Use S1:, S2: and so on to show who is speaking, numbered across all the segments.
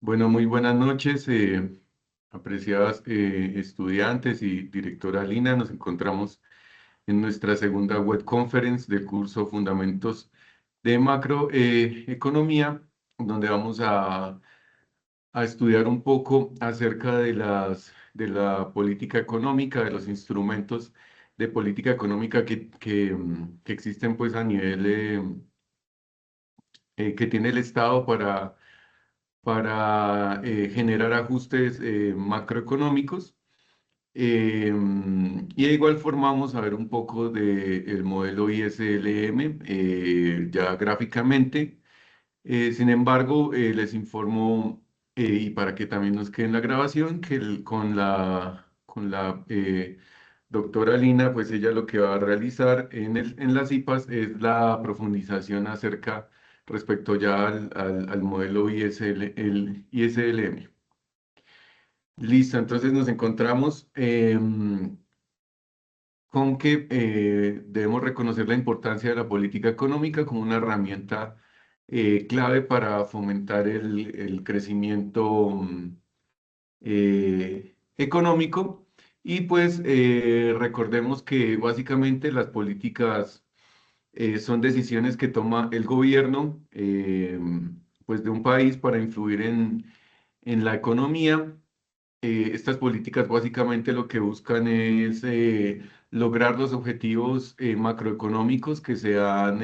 S1: Bueno, muy buenas noches, apreciadas estudiantes y directora Lina. Nos encontramos en nuestra segunda web conference del curso Fundamentos de Macroeconomía, donde vamos a estudiar un poco acerca de la política económica, de los instrumentos de política económica que existen pues a nivel que tiene el Estado para generar ajustes macroeconómicos. Y de igual forma vamos a ver un poco del modelo ISLM ya gráficamente. Sin embargo, les informo, y para que también nos quede en la grabación, que con la doctora Lina, pues ella lo que va a realizar en las IPAs es la profundización acerca respecto ya al modelo el ISLM. Listo, entonces nos encontramos con que debemos reconocer la importancia de la política económica como una herramienta clave para fomentar el crecimiento económico. Y pues recordemos que básicamente las políticas son decisiones que toma el gobierno pues de un país para influir en la economía. Estas políticas básicamente lo que buscan es lograr los objetivos macroeconómicos que se han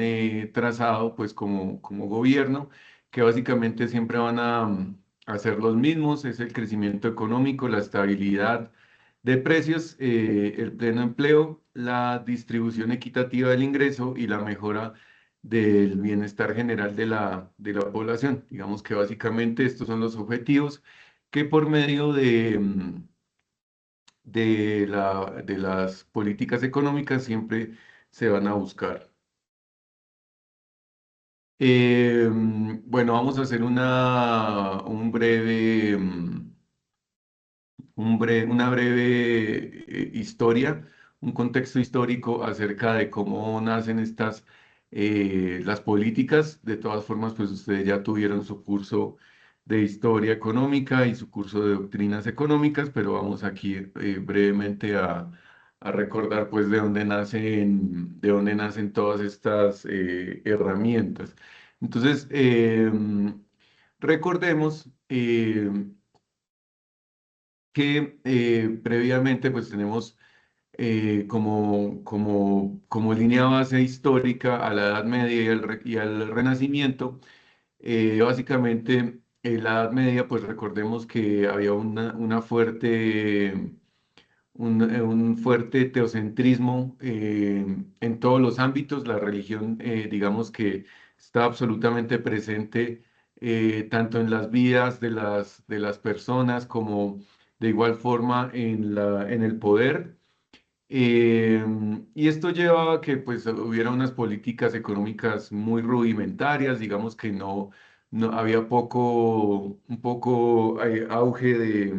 S1: trazado pues como gobierno, que básicamente siempre van a ser los mismos: es el crecimiento económico, la estabilidad de precios, el pleno empleo, la distribución equitativa del ingreso y la mejora del bienestar general de la población. Digamos que básicamente estos son los objetivos que por medio de las políticas económicas siempre se van a buscar. Bueno, vamos a hacer una breve historia, un contexto histórico acerca de cómo nacen las políticas. De todas formas, pues ustedes ya tuvieron su curso de historia económica y su curso de doctrinas económicas, pero vamos aquí brevemente a recordar pues de dónde nacen todas estas herramientas. Entonces, recordemos que previamente pues tenemos como línea base histórica a la Edad Media y al Renacimiento. Básicamente, en la Edad Media, pues recordemos que había un fuerte teocentrismo en todos los ámbitos. La religión, digamos que está absolutamente presente tanto en las vidas de las personas como de igual forma en el poder. Y esto llevaba a que pues hubiera unas políticas económicas muy rudimentarias. Digamos que no había un poco auge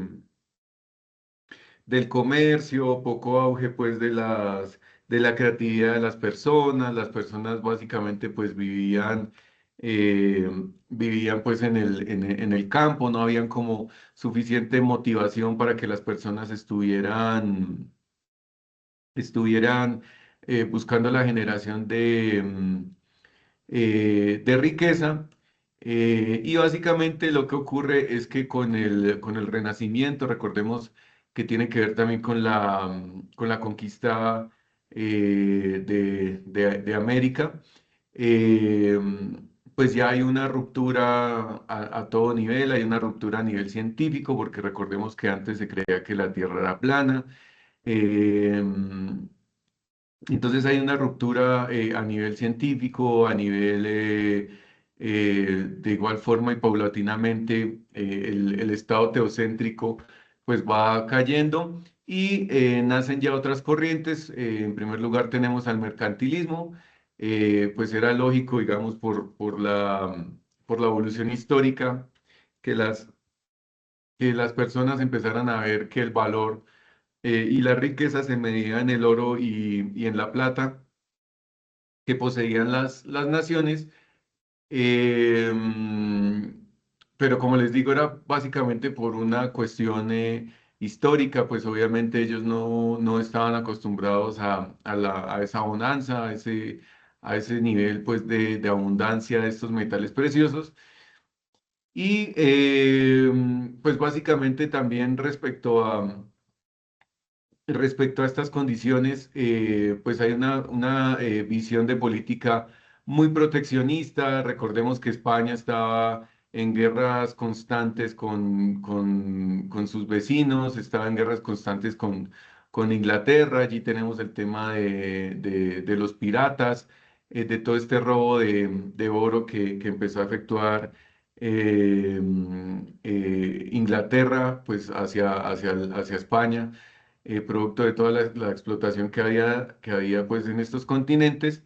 S1: del comercio, poco auge pues de la creatividad de las personas básicamente pues eh, vivían pues en el campo. No habían como suficiente motivación para que las personas estuvieran buscando la generación de riqueza. Y básicamente lo que ocurre es que con el Renacimiento, recordemos que tiene que ver también con la conquista de América. eh, pues ya hay una ruptura a todo nivel. Hay una ruptura a nivel científico, porque recordemos que antes se creía que la Tierra era plana. Eh, entonces hay una ruptura a nivel científico, a nivel de igual forma y paulatinamente el estado teocéntrico pues va cayendo y nacen ya otras corrientes. En primer lugar tenemos al mercantilismo. Pues era lógico, digamos, por la evolución histórica, que las personas empezaran a ver que el valor y la riqueza se medía en el oro y en la plata que poseían las naciones. pero como les digo, era básicamente por una cuestión histórica, pues obviamente ellos no estaban acostumbrados a esa bonanza, a ese nivel pues de abundancia de estos metales preciosos. Y pues básicamente también respecto a estas condiciones, pues hay una visión de política muy proteccionista. Recordemos que España estaba en guerras constantes con sus vecinos, estaba en guerras constantes con Inglaterra. Allí tenemos el tema de los piratas, de todo este robo de oro que empezó a efectuar Inglaterra pues hacia España, producto de toda la explotación que había pues en estos continentes.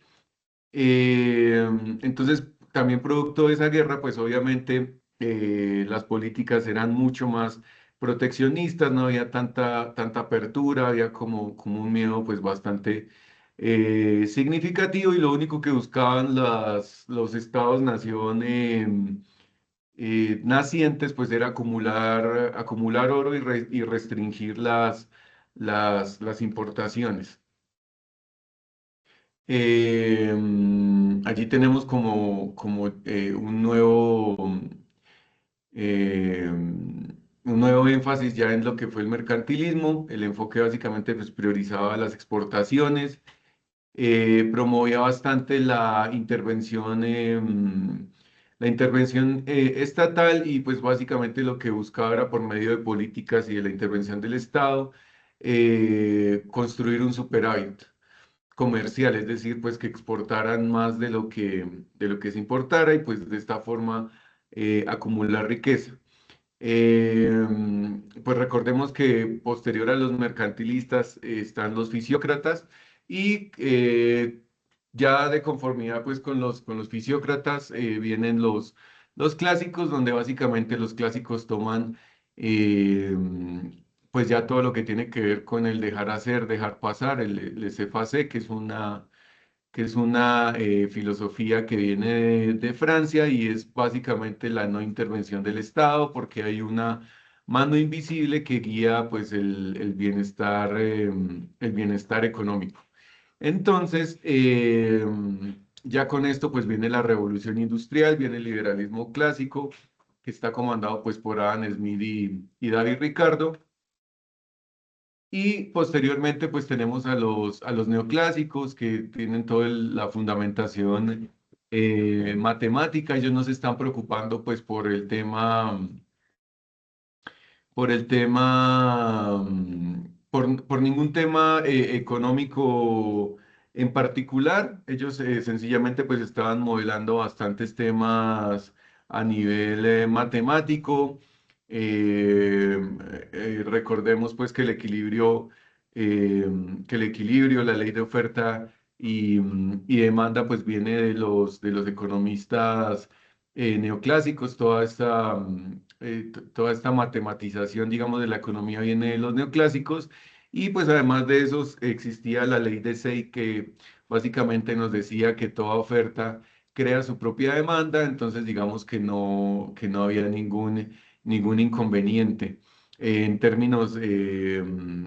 S1: Eh, entonces, también producto de esa guerra, pues obviamente las políticas eran mucho más proteccionistas, no había tanta apertura, había como un miedo pues bastante significativo, y lo único que buscaban los estados-nación nacientes pues era acumular oro y restringir las importaciones. Allí tenemos como un nuevo énfasis ya en lo que fue el mercantilismo. El enfoque básicamente pues priorizaba las exportaciones, promovía bastante la intervención estatal, y pues básicamente lo que buscaba era por medio de políticas y de la intervención del Estado construir un superávit comercial, es decir, pues que exportaran más de lo que se importara, y pues de esta forma acumular riqueza. Pues recordemos que posterior a los mercantilistas están los fisiócratas, y ya de conformidad pues con los fisiócratas vienen los clásicos, donde básicamente los clásicos toman pues ya todo lo que tiene que ver con el dejar hacer, dejar pasar, el laissez-faire, que es una filosofía que viene de Francia, y es básicamente la no intervención del Estado, porque hay una mano invisible que guía pues el bienestar económico. Entonces, ya con esto pues viene la revolución industrial, viene el liberalismo clásico, que está comandado pues por Adam Smith y David Ricardo. Y posteriormente, pues tenemos a los neoclásicos, que tienen toda la fundamentación matemática. Ellos no se están preocupando pues por ningún tema económico en particular. Ellos sencillamente pues estaban modelando bastantes temas a nivel matemático. Eh, Recordemos pues eh, que el equilibrio, la ley de oferta y demanda pues viene de los economistas neoclásicos. Toda esta matematización, digamos, de la economía viene de los neoclásicos. Y pues además de eso existía la ley de Say, que básicamente nos decía que toda oferta crea su propia demanda. Entonces digamos que no había ningún inconveniente en términos del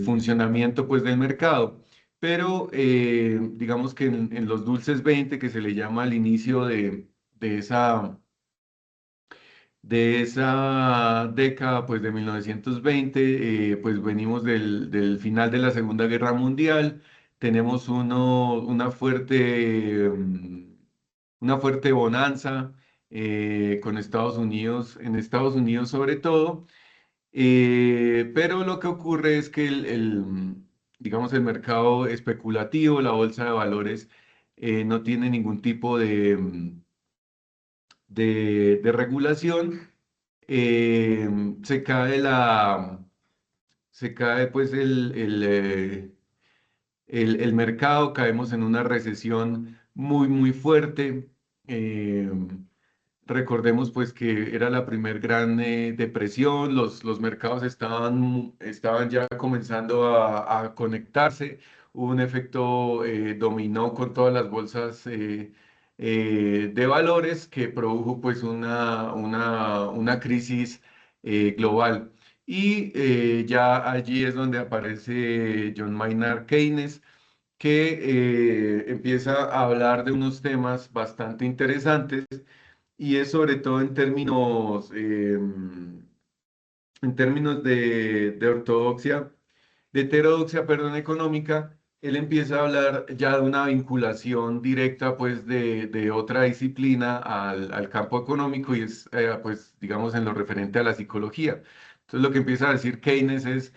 S1: funcionamiento pues del mercado. Pero digamos que en los dulces 20, que se le llama al inicio de esa, de esa década, pues de 1920, pues venimos del final de la Segunda Guerra Mundial. Tenemos una fuerte bonanza con Estados Unidos, en Estados Unidos sobre todo. Pero lo que ocurre es que digamos, el mercado especulativo, la bolsa de valores, no tiene ningún tipo de regulación. Eh, se cae pues el mercado, caemos en una recesión muy, muy fuerte. Eh, Recordemos pues que era la primer gran depresión. Los mercados estaban ya comenzando a conectarse. Hubo un efecto dominó con todas las bolsas de valores que produjo pues una crisis global. Y ya allí es donde aparece John Maynard Keynes, que empieza a hablar de unos temas bastante interesantes y es sobre todo en términos de ortodoxia, de heterodoxia, perdón, económica. Él empieza a hablar ya de una vinculación directa, pues, de otra disciplina al campo económico y es, pues, digamos, en lo referente a la psicología. Entonces, lo que empieza a decir Keynes es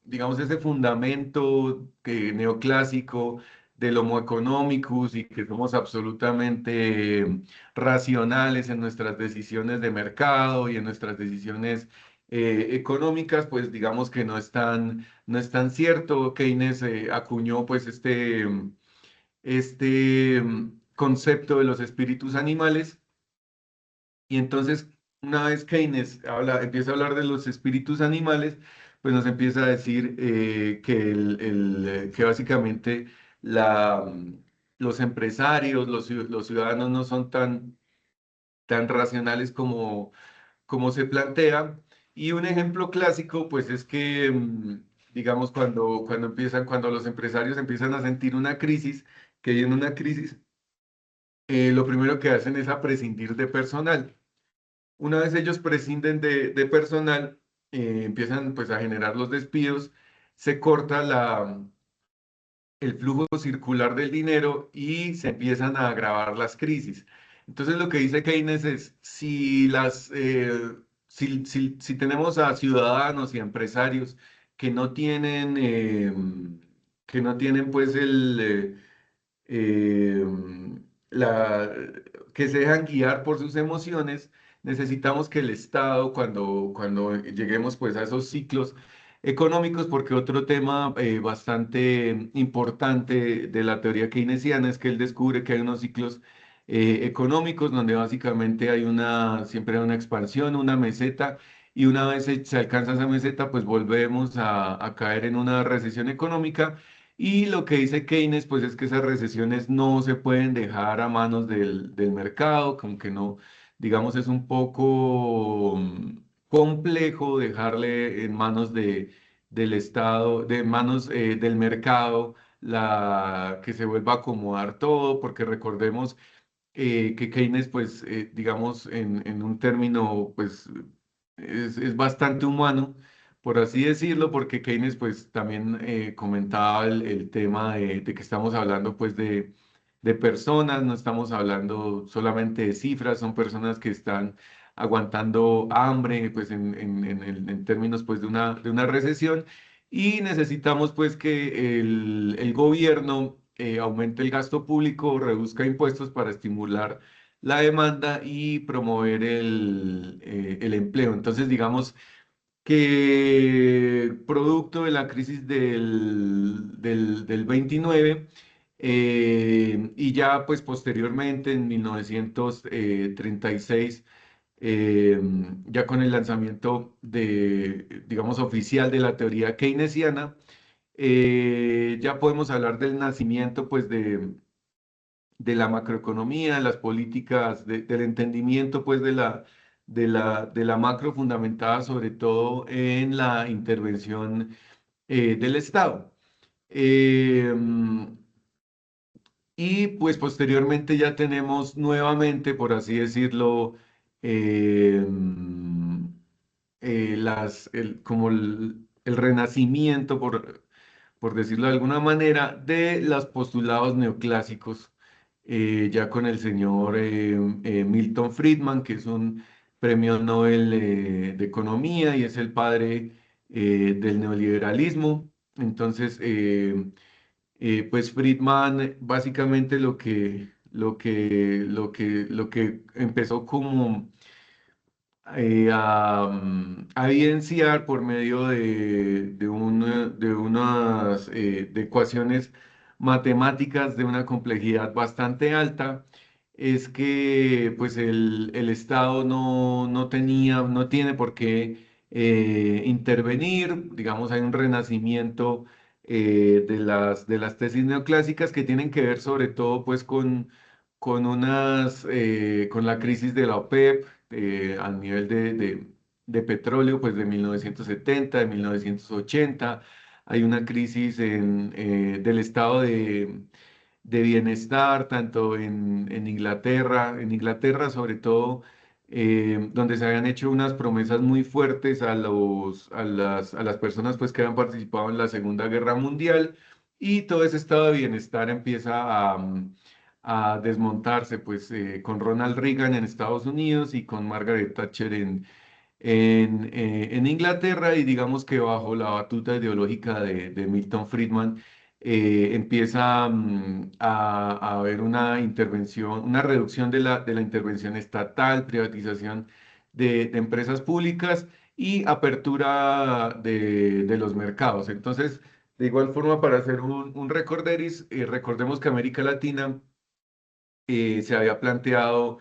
S1: digamos, ese fundamento neoclásico del Homo economicus y que somos absolutamente racionales en nuestras decisiones de mercado y en nuestras decisiones económicas, pues digamos que no es tan cierto. Keynes acuñó pues este concepto de los espíritus animales y entonces una vez Keynes empieza a hablar de los espíritus animales, pues nos empieza a decir que básicamente la, los empresarios, los ciudadanos no son tan racionales como se plantea. Y un ejemplo clásico, pues es que, digamos, cuando los empresarios empiezan a sentir una crisis, que viene una crisis, lo primero que hacen es a prescindir de personal. Una vez ellos prescinden de personal, empiezan pues a generar los despidos, se corta el flujo circular del dinero y se empiezan a agravar las crisis. Entonces lo que dice Keynes es, si tenemos a ciudadanos y a empresarios que no tienen pues eh, la, que se dejan guiar por sus emociones, necesitamos que el Estado, cuando lleguemos pues a esos ciclos económicos, porque otro tema bastante importante de la teoría keynesiana es que él descubre que hay unos ciclos económicos donde básicamente siempre hay una expansión, una meseta, y una vez se alcanza esa meseta, pues volvemos a caer en una recesión económica y lo que dice Keynes, pues es que esas recesiones no se pueden dejar a manos del mercado, como que no, digamos, es un poco complejo dejarle en manos del Estado, de manos del mercado, que se vuelva a acomodar todo, porque recordemos que Keynes, pues, digamos, en un término, pues, es bastante humano, por así decirlo, porque Keynes, pues, también comentaba el tema de que estamos hablando, pues, de personas, no estamos hablando solamente de cifras, son personas que están aguantando hambre, pues, en términos, pues, de una recesión, y necesitamos, pues, que el gobierno aumente el gasto público, reduzca impuestos para estimular la demanda y promover el empleo. Entonces, digamos que producto de la crisis del 29 y ya pues posteriormente en 1936, eh, ya con el lanzamiento digamos, oficial de la teoría keynesiana, ya podemos hablar del nacimiento pues de la macroeconomía, de las políticas, del entendimiento pues de la macro fundamentada sobre todo en la intervención del Estado. Eh, y pues posteriormente ya tenemos nuevamente, por así decirlo, eh, como el renacimiento, por decirlo de alguna manera, de los postulados neoclásicos, ya con el señor Milton Friedman, que es un premio Nobel de Economía y es el padre del neoliberalismo. Entonces, pues Friedman básicamente lo que empezó como a evidenciar por medio de ecuaciones matemáticas de una complejidad bastante alta, es que pues el Estado no tiene por qué intervenir, digamos, hay un renacimiento de las tesis neoclásicas que tienen que ver sobre todo pues con la crisis de la OPEP a nivel de petróleo pues de 1970, de 1980. Hay una crisis del estado de bienestar, tanto en Inglaterra sobre todo, donde se habían hecho unas promesas muy fuertes a las personas pues, que habían participado en la Segunda Guerra Mundial, y todo ese estado de bienestar empieza a desmontarse pues, con Ronald Reagan en Estados Unidos y con Margaret Thatcher en Inglaterra, y digamos que bajo la batuta ideológica de Milton Friedman empieza a haber una intervención, una reducción de la intervención estatal, privatización de empresas públicas y apertura de los mercados. Entonces, de igual forma, para hacer un recorderis, recordemos que América Latina se había planteado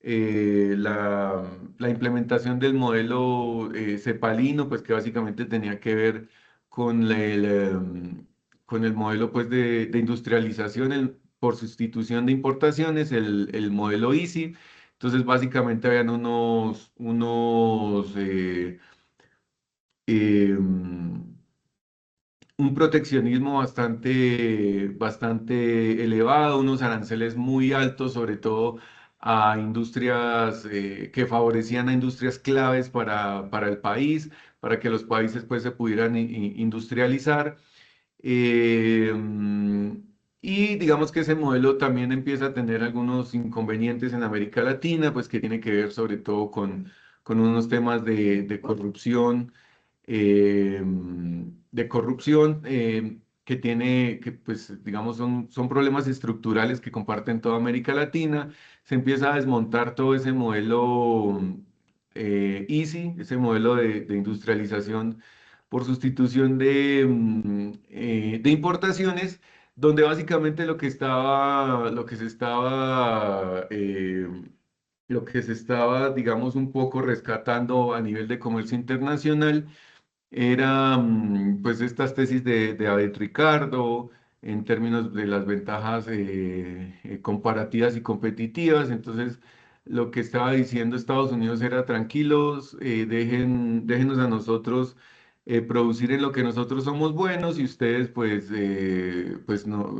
S1: la implementación del modelo cepalino, pues que básicamente tenía que ver con el modelo pues, de industrialización por sustitución de importaciones, el modelo EASY. Entonces, básicamente habían em, un proteccionismo bastante elevado, unos aranceles muy altos, sobre todo a industrias que favorecían a industrias claves para el país, para que los países pues, se pudieran industrializar. Eh, mm, y digamos que ese modelo también empieza a tener algunos inconvenientes en América Latina, pues que tiene que ver sobre todo con unos temas de corrupción, eh, que tiene, que pues digamos son problemas estructurales que comparten toda América Latina. Se empieza a desmontar todo ese modelo EASY, ese modelo de industrialización por sustitución de importaciones, donde básicamente lo que se estaba, digamos, un poco rescatando a nivel de comercio internacional era pues estas tesis de David Ricardo en términos de las ventajas comparativas y competitivas. Entonces, lo que estaba diciendo Estados Unidos era tranquilos, déjenos a nosotros producir en lo que nosotros somos buenos, y ustedes pues no,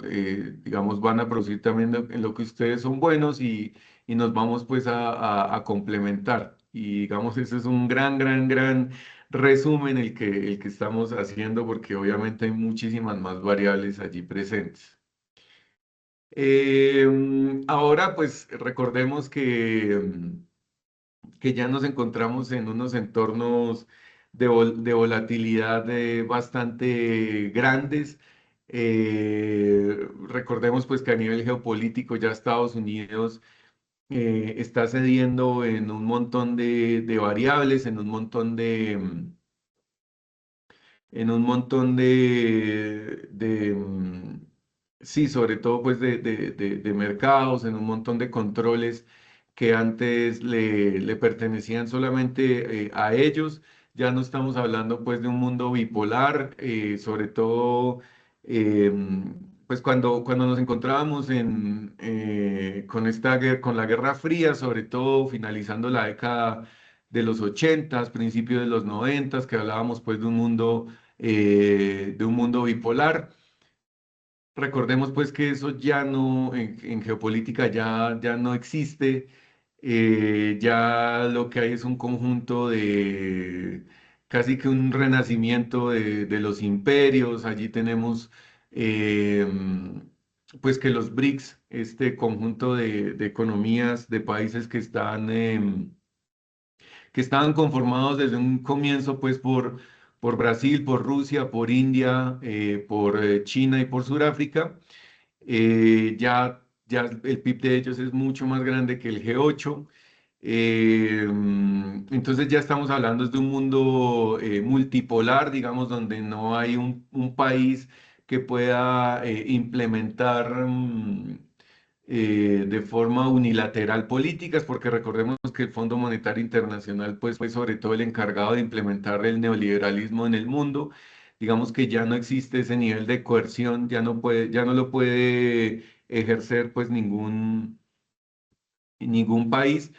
S1: digamos, van a producir también en lo que ustedes son buenos, y nos vamos pues a complementar. Y digamos, ese es un gran resumen el que estamos haciendo, porque obviamente hay muchísimas más variables allí presentes. Ahora, pues recordemos que ya nos encontramos en unos entornos de volatilidad bastante grandes. Recordemos pues que a nivel geopolítico ya Estados Unidos está cediendo en un montón de variables, en un montón sí, sobre todo pues de mercados, en un montón de controles que antes le pertenecían solamente a ellos. Ya no estamos hablando pues de un mundo bipolar, sobre todo pues cuando nos encontrábamos con la Guerra Fría, sobre todo finalizando la década de los 80, principios de los 90, que hablábamos pues de un mundo bipolar. Recordemos pues que eso ya no, en geopolítica ya no existe. Ya lo que hay es un conjunto casi que un renacimiento de los imperios. Allí tenemos eh, pues que los BRICS, este conjunto de economías de países que estaban conformados desde un comienzo pues por Brasil, por Rusia, por India, por China y por Sudáfrica. Ya el PIB de ellos es mucho más grande que el G8. Entonces ya estamos hablando de un mundo multipolar, digamos, donde no hay un país que pueda implementar de forma unilateral políticas, porque recordemos que el Fondo Monetario Internacional pues, fue sobre todo el encargado de implementar el neoliberalismo en el mundo. digamos que ya no existe ese nivel de coerción, ya no lo puede ejercer pues ningún país,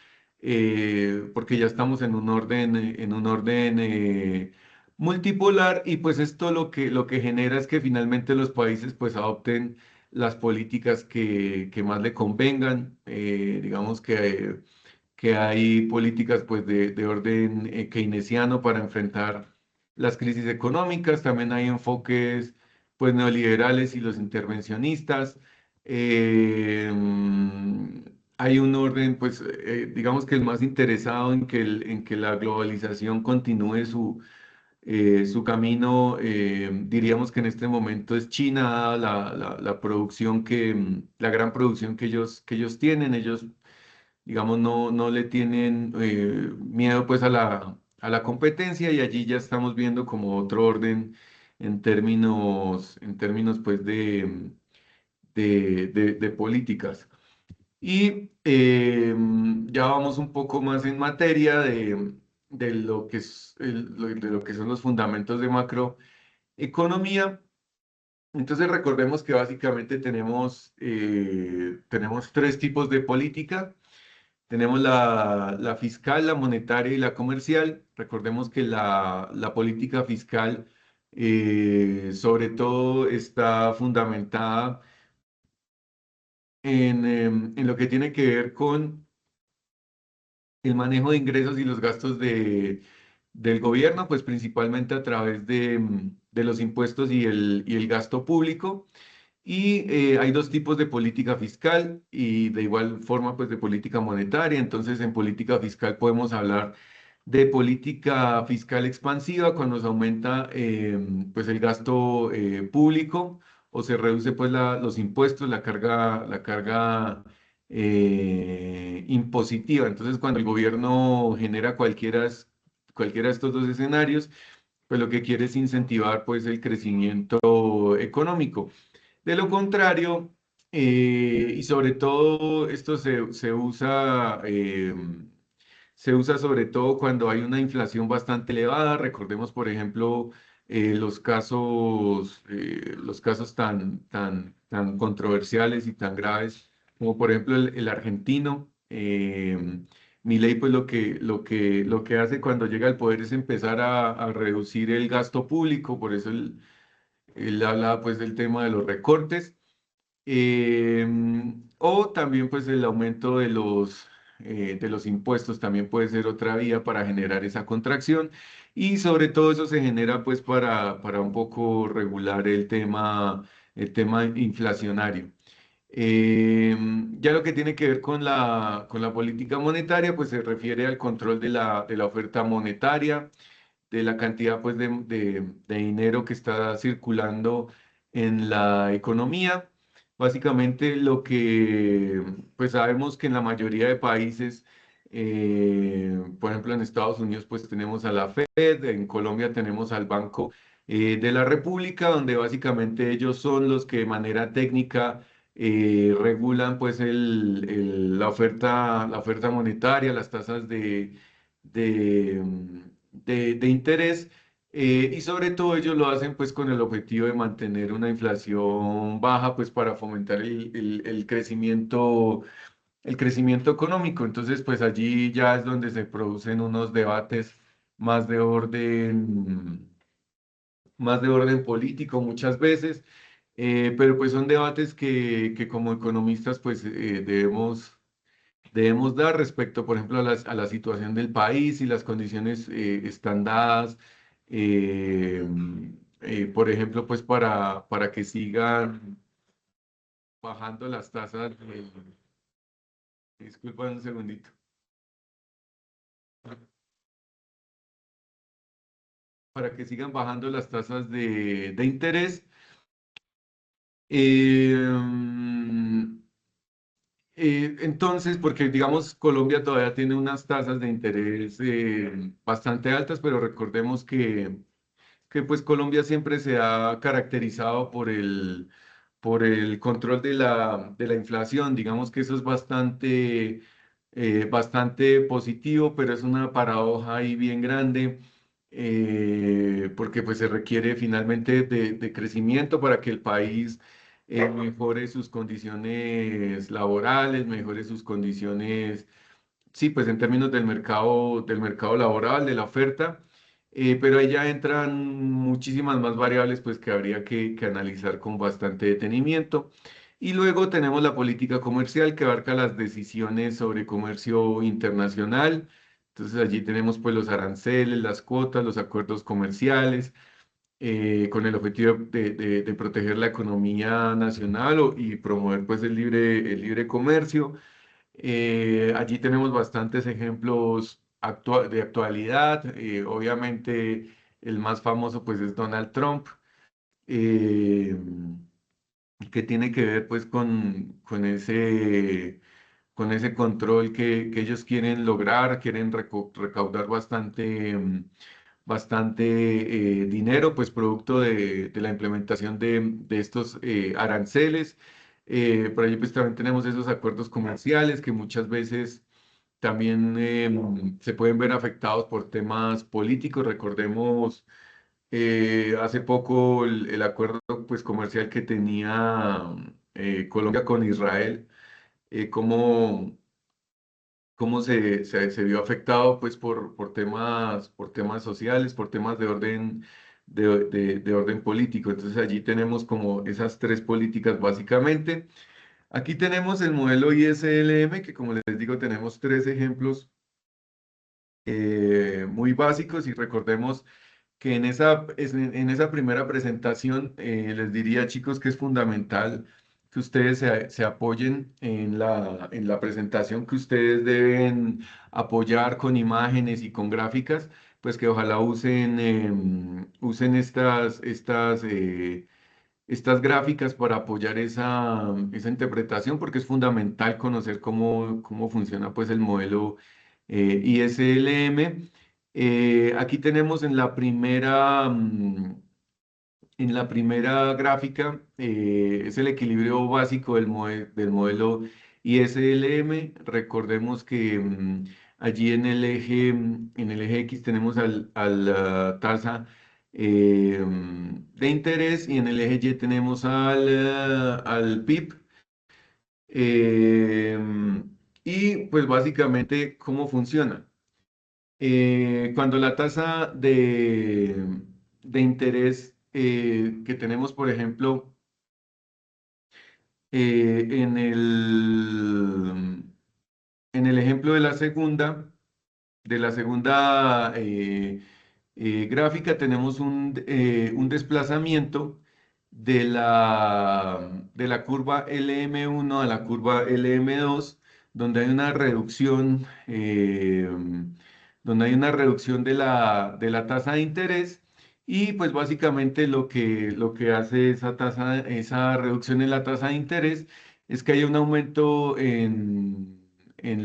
S1: porque ya estamos en un orden multipolar y pues esto lo que genera es que finalmente los países pues adopten las políticas que más le convengan, digamos que hay políticas pues de orden keynesiano para enfrentar las crisis económicas, también hay enfoques pues neoliberales y los intervencionistas. eh, mm, Hay un orden pues digamos que el más interesado en en que la globalización continúe su camino, diríamos que en este momento es China, dada la producción la gran producción que ellos tienen. Ellos digamos, no le tienen miedo pues a a la competencia y allí ya estamos viendo como otro orden en términos pues de políticas. Y ya vamos un poco más en materia de lo que de lo que son los fundamentos de macroeconomía. Entonces recordemos que básicamente tenemos tres tipos de política. Tenemos la fiscal, la monetaria y la comercial. Recordemos que la política fiscal sobre todo está fundamentada en lo que tiene que ver con el manejo de ingresos y los gastos del gobierno, pues principalmente a través de los impuestos y el gasto público. Y hay dos tipos de política fiscal y de igual forma pues de política monetaria. Entonces en política fiscal podemos hablar de política fiscal expansiva cuando se aumenta pues el gasto público o se reduce pues los impuestos, la carga impositiva. Entonces cuando el gobierno genera cualquiera de estos dos escenarios, pues lo que quiere es incentivar pues el crecimiento económico. De lo contrario, y sobre todo esto se usa sobre todo cuando hay una inflación bastante elevada. Recordemos, por ejemplo, los casos tan controversiales y tan graves, como por ejemplo el argentino. Milei, pues lo que hace cuando llega al poder es empezar a reducir el gasto público, por eso él hablaba pues del tema de los recortes, eh, o también pues el aumento de los impuestos también puede ser otra vía para generar esa contracción y sobre todo eso se genera pues para un poco regular el tema inflacionario. Ya lo que tiene que ver con con la política monetaria pues se refiere al control de de la oferta monetaria, de la cantidad pues de dinero que está circulando en la economía. Básicamente lo que pues sabemos que en la mayoría de países, por ejemplo en Estados Unidos pues tenemos a la Fed, en Colombia tenemos al Banco de la República, donde básicamente ellos son los que de manera técnica regulan pues la oferta monetaria, las tasas de interés, y sobre todo ellos lo hacen pues con el objetivo de mantener una inflación baja pues para fomentar el crecimiento económico. Entonces pues allí ya es donde se producen unos debates más de más de orden político muchas veces, pero pues son debates que como economistas pues debemos dar respecto, por ejemplo, a a la situación del país y las condiciones están dadas, eh, por ejemplo, pues para que sigan bajando las tasas disculpa un segundito, para que sigan bajando las tasas de interés. Eh, entonces, porque digamos, Colombia todavía tiene unas tasas de interés bastante altas, pero recordemos que pues Colombia siempre se ha caracterizado por por el control de de la inflación. Digamos que eso es bastante positivo, pero es una paradoja ahí bien grande, porque pues se requiere finalmente de crecimiento para que el país mejore sus condiciones laborales, mejore sus condiciones, sí, pues en términos del mercado laboral, de la oferta, pero ahí ya entran muchísimas más variables pues que habría que analizar con bastante detenimiento. Y luego tenemos la política comercial que abarca las decisiones sobre comercio internacional. Entonces allí tenemos pues los aranceles, las cuotas, los acuerdos comerciales, con el objetivo de proteger la economía nacional y promover pues el libre comercio. Allí tenemos bastantes ejemplos de actualidad. Obviamente el más famoso pues es Donald Trump, eh, que tiene que ver pues con ese control que ellos quieren lograr, quieren recaudar bastante dinero, pues producto de la implementación de estos aranceles. Por ahí pues también tenemos esos acuerdos comerciales que muchas veces también se pueden ver afectados por temas políticos. Recordemos hace poco el acuerdo pues comercial que tenía Colombia con Israel, cómo se vio afectado pues por temas sociales, por temas de orden, de orden político. Entonces allí tenemos como esas tres políticas básicamente. Aquí tenemos el modelo ISLM, que como les digo, tenemos tres ejemplos muy básicos y recordemos que en esa primera presentación les diría, chicos, que es fundamental que ustedes se apoyen en la presentación, que ustedes deben apoyar con imágenes y con gráficas, pues que ojalá usen estas gráficas para apoyar esa interpretación, porque es fundamental conocer cómo funciona pues el modelo ISLM. Aquí tenemos en la primera gráfica, es el equilibrio básico del modelo ISLM. Recordemos que allí en el eje X tenemos a la tasa de interés y en el eje Y tenemos al PIB. Eh, y pues básicamente, ¿cómo funciona? Cuando la tasa de interés que tenemos, por ejemplo, en en el ejemplo de la segunda gráfica, tenemos un desplazamiento de la curva LM1 a la curva LM2, donde hay una reducción, donde hay una reducción de la tasa de interés. Y pues básicamente lo que hace esa reducción en la tasa de interés es que hay un aumento en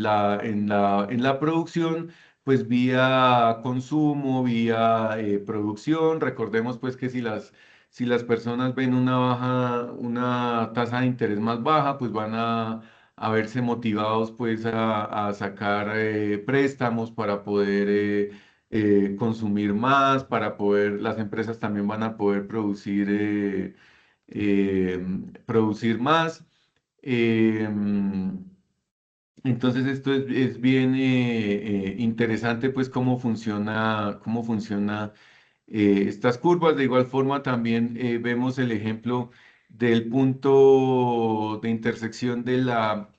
S1: la producción, pues vía consumo, vía producción. Recordemos pues que si las personas ven una tasa de interés más baja, pues van a verse motivados pues a sacar préstamos para poder consumir más, para poder, las empresas también van a poder eh, producir más. Entonces esto es bien interesante pues cómo funciona estas curvas. De igual forma también vemos el ejemplo del punto de intersección de la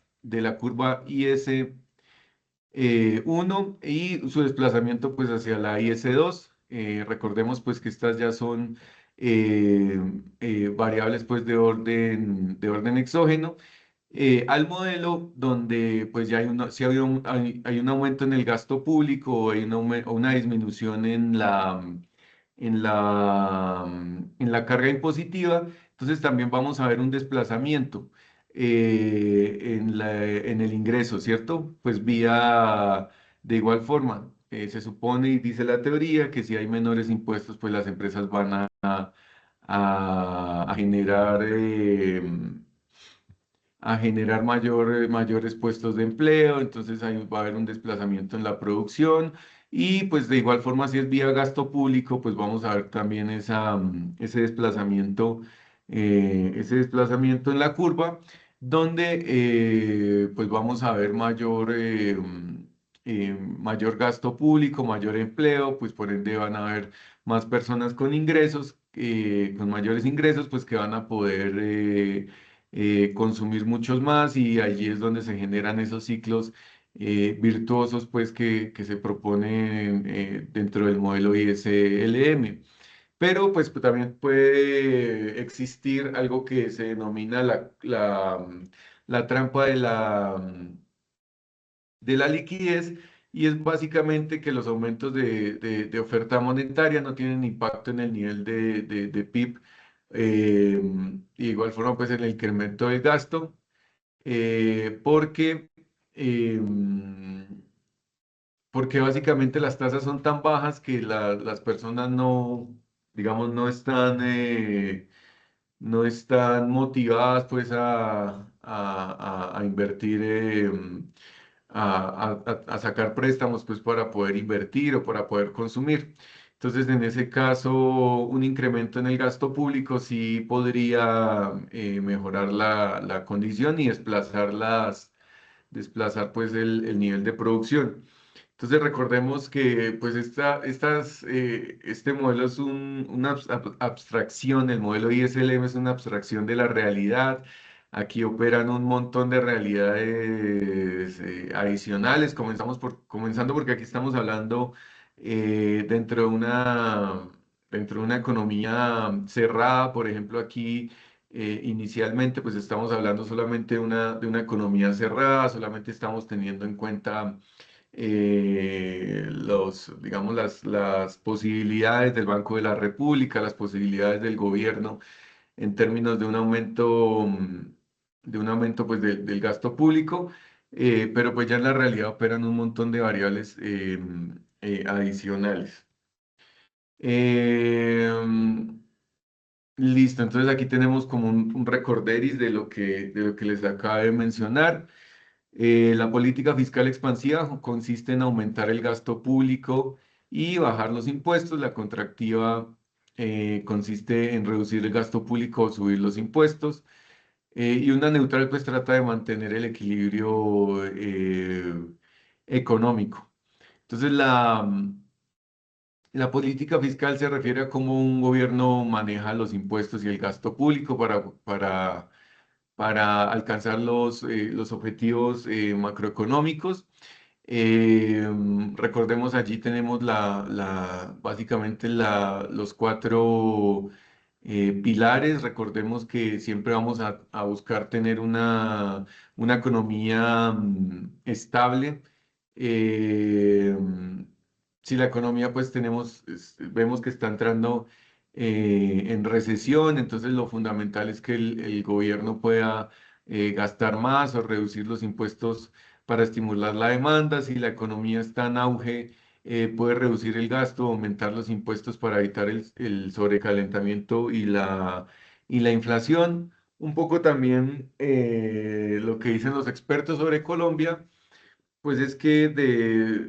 S1: curva IS1 y su desplazamiento pues hacia la IS2. Recordemos pues que estas ya son eh, variables pues de orden exógeno al modelo donde pues ya si hay un aumento en el gasto público o hay o una disminución en la carga impositiva, entonces también vamos a ver un desplazamiento en el ingreso, ¿cierto? Pues vía, de igual forma, se supone y dice la teoría que si hay menores impuestos, pues las empresas van a generar mayores puestos de empleo, entonces ahí va a haber un desplazamiento en la producción. Y pues de igual forma, si es vía gasto público, pues vamos a ver también ese desplazamiento en la curva, donde pues vamos a ver mayor gasto público, mayor empleo, pues por ende van a haber más personas con ingresos, con mayores ingresos, pues que van a poder consumir muchos más y allí es donde se generan esos ciclos virtuosos pues que se proponen dentro del modelo ISLM. Pero pues también puede existir algo que se denomina la trampa de la liquidez, y es básicamente que los aumentos de oferta monetaria no tienen impacto en el nivel de PIB, y de igual forma pues en el incremento del gasto, porque... porque básicamente las tasas son tan bajas que las personas no, digamos, no están motivadas pues a invertir, a sacar préstamos pues para poder invertir o para poder consumir. Entonces, en ese caso, un incremento en el gasto público sí podría mejorar la condición y desplazar pues el nivel de producción. Entonces recordemos que pues este modelo es una abstracción, el modelo ISLM es una abstracción de la realidad. Aquí operan un montón de realidades adicionales. Comenzando porque aquí estamos hablando dentro de una economía cerrada. Por ejemplo, aquí inicialmente pues estamos hablando solamente de una economía cerrada, solamente estamos teniendo en cuenta digamos, las posibilidades del Banco de la República, las posibilidades del gobierno en términos de un aumento pues, del gasto público, pero pues ya en la realidad operan un montón de variables adicionales. Em, Listo, entonces aquí tenemos como un recorderis de lo que les acabo de mencionar. La política fiscal expansiva consiste en aumentar el gasto público y bajar los impuestos. La contractiva consiste en reducir el gasto público o subir los impuestos. Y una neutral pues trata de mantener el equilibrio económico. Entonces la política fiscal se refiere a cómo un gobierno maneja los impuestos y el gasto público para alcanzar los objetivos macroeconómicos. Recordemos, allí tenemos básicamente los cuatro pilares. Recordemos que siempre vamos a buscar tener una economía estable. Eh, si la economía, pues vemos que está entrando en recesión, entonces lo fundamental es que el gobierno pueda gastar más o reducir los impuestos para estimular la demanda. Si la economía está en auge, puede reducir el gasto, aumentar los impuestos para evitar el sobrecalentamiento y la inflación. Un poco también lo que dicen los expertos sobre Colombia, pues es que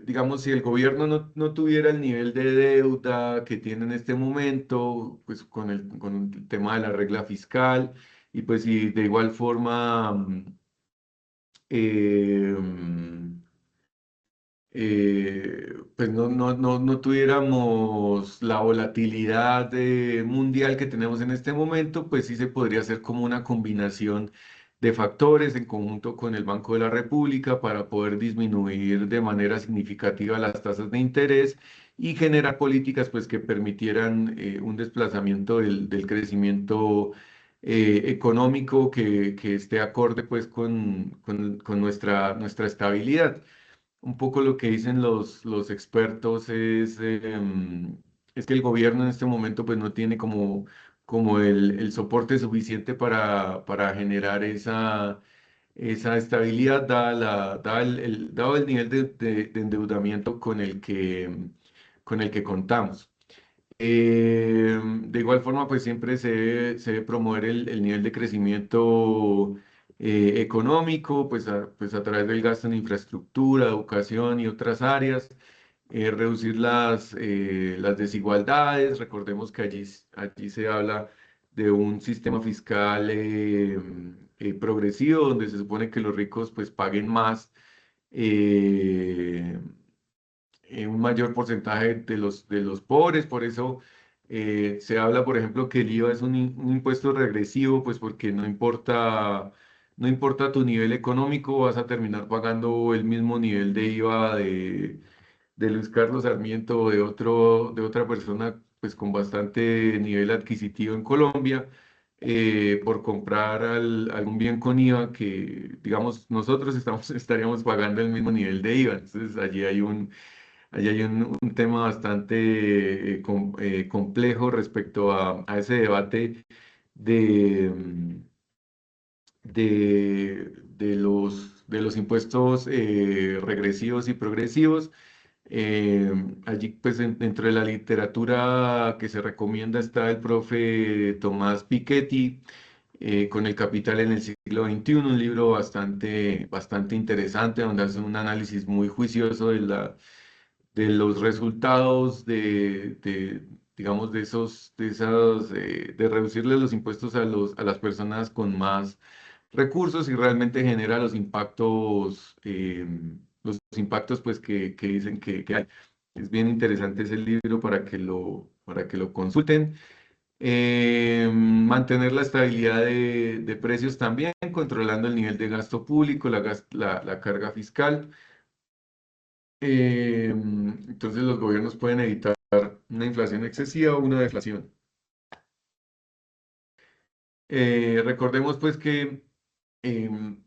S1: digamos, si el gobierno no tuviera el nivel de deuda que tiene en este momento, pues con el tema de la regla fiscal, y pues si de igual forma eh, pues no tuviéramos la volatilidad mundial que tenemos en este momento, pues sí se podría hacer como una combinación de factores en conjunto con el Banco de la República para poder disminuir de manera significativa las tasas de interés y generar políticas pues que permitieran un desplazamiento del crecimiento económico que esté acorde pues con nuestra estabilidad. Un poco lo que dicen los expertos es que el gobierno en este momento pues no tiene como el soporte suficiente para generar esa estabilidad dado el nivel de endeudamiento con el que contamos. De igual forma, pues siempre se debe promover el nivel de crecimiento económico, pues a través del gasto en infraestructura, educación y otras áreas. reducir las desigualdades. Recordemos que allí se habla de un sistema fiscal progresivo, donde se supone que los ricos pues paguen más, eh, un mayor porcentaje de los pobres. Por eso se habla, por ejemplo, que el IVA es un impuesto regresivo, pues porque no importa tu nivel económico, vas a terminar pagando el mismo nivel de IVA de Luis Carlos Sarmiento o de otra persona pues con bastante nivel adquisitivo en Colombia, por comprar algún bien con IVA que, digamos, nosotros estaríamos pagando el mismo nivel de IVA. Entonces, allí hay un tema bastante complejo respecto a ese debate de, de los impuestos regresivos y progresivos. Allí, pues, dentro de la literatura que se recomienda está el profe Tomás Piketty, con El Capital en el siglo XXI, un libro bastante interesante, donde hace un análisis muy juicioso de los resultados digamos, de reducirle los impuestos a las personas con más recursos, y realmente genera los impactos pues que dicen que hay. Es bien interesante ese libro para que lo consulten. Mantener la estabilidad de precios también, controlando el nivel de gasto público, la carga fiscal. Entonces los gobiernos pueden evitar una inflación excesiva o una deflación. Recordemos pues que em,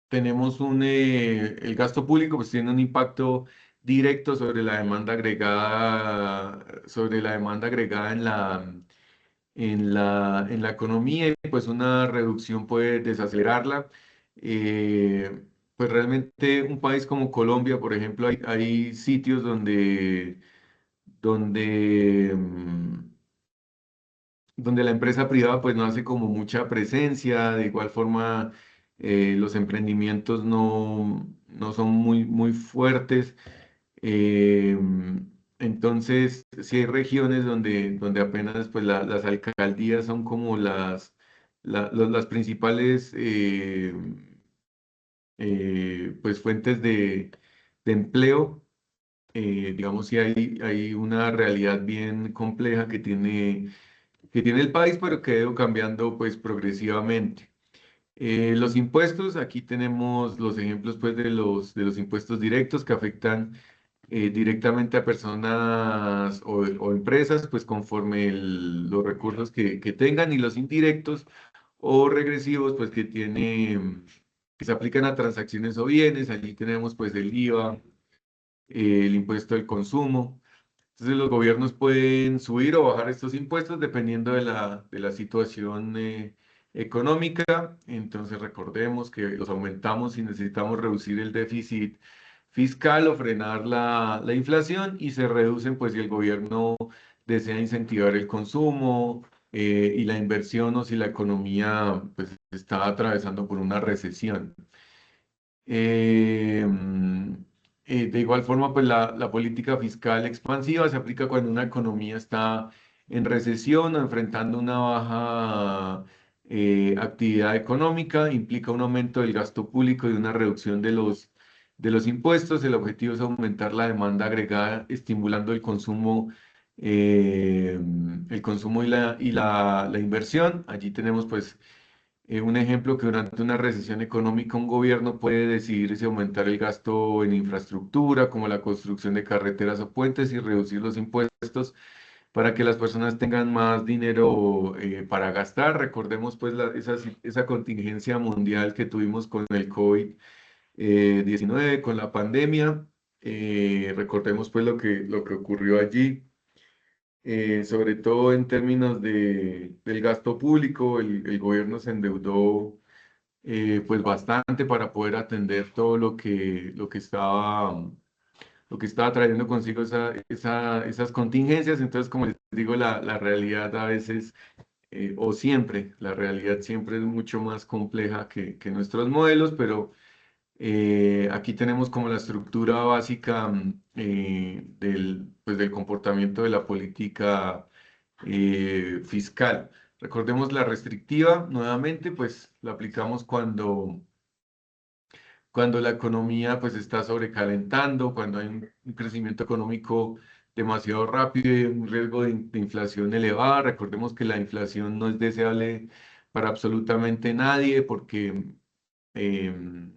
S1: tenemos el gasto público pues tiene un impacto directo sobre la demanda agregada en la economía, y pues una reducción puede desacelerarla. Eh, pues realmente un país como Colombia, por ejemplo, hay sitios donde, donde la empresa privada pues no hace como mucha presencia. De igual forma, los emprendimientos no son muy fuertes. Eh, entonces, sí hay regiones donde apenas pues las alcaldías son como las principales pues fuentes de empleo. Digamos, sí hay una realidad bien compleja que tiene el país, pero que ha ido cambiando pues progresivamente. Los impuestos, aquí tenemos los ejemplos pues de los impuestos directos que afectan directamente a personas o empresas, pues conforme los recursos que tengan, y los indirectos o regresivos, pues que se aplican a transacciones o bienes. Allí tenemos pues el IVA, el impuesto al consumo. Entonces los gobiernos pueden subir o bajar estos impuestos dependiendo de la situación económica. Entonces recordemos que los aumentamos si necesitamos reducir el déficit fiscal o frenar la inflación, y se reducen pues si el gobierno desea incentivar el consumo y la inversión, o si la economía pues está atravesando por una recesión. Eh, mm, de igual forma, pues la política fiscal expansiva se aplica cuando una economía está en recesión o enfrentando una baja actividad económica. Implica un aumento del gasto público y una reducción de los impuestos. El objetivo es aumentar la demanda agregada, estimulando el consumo la inversión. Allí tenemos pues un ejemplo, que durante una recesión económica un gobierno puede decidir si aumentar el gasto en infraestructura, como la construcción de carreteras o puentes, y reducir los impuestos para que las personas tengan más dinero para gastar. Recordemos pues esa contingencia mundial que tuvimos con el COVID-19, con la pandemia. Recordemos pues lo que ocurrió allí. Sobre todo en términos del gasto público. El gobierno se endeudó pues bastante para poder atender todo lo que estaba trayendo consigo esas contingencias. Entonces, como les digo, la realidad a veces, o siempre, la realidad siempre es mucho más compleja que nuestros modelos, pero Aquí tenemos como la estructura básica pues, del comportamiento de la política fiscal. Recordemos la restrictiva, nuevamente, pues la aplicamos cuando la economía pues está sobrecalentando, cuando hay un crecimiento económico demasiado rápido y un riesgo de inflación elevada. Recordemos que la inflación no es deseable para absolutamente nadie porque em,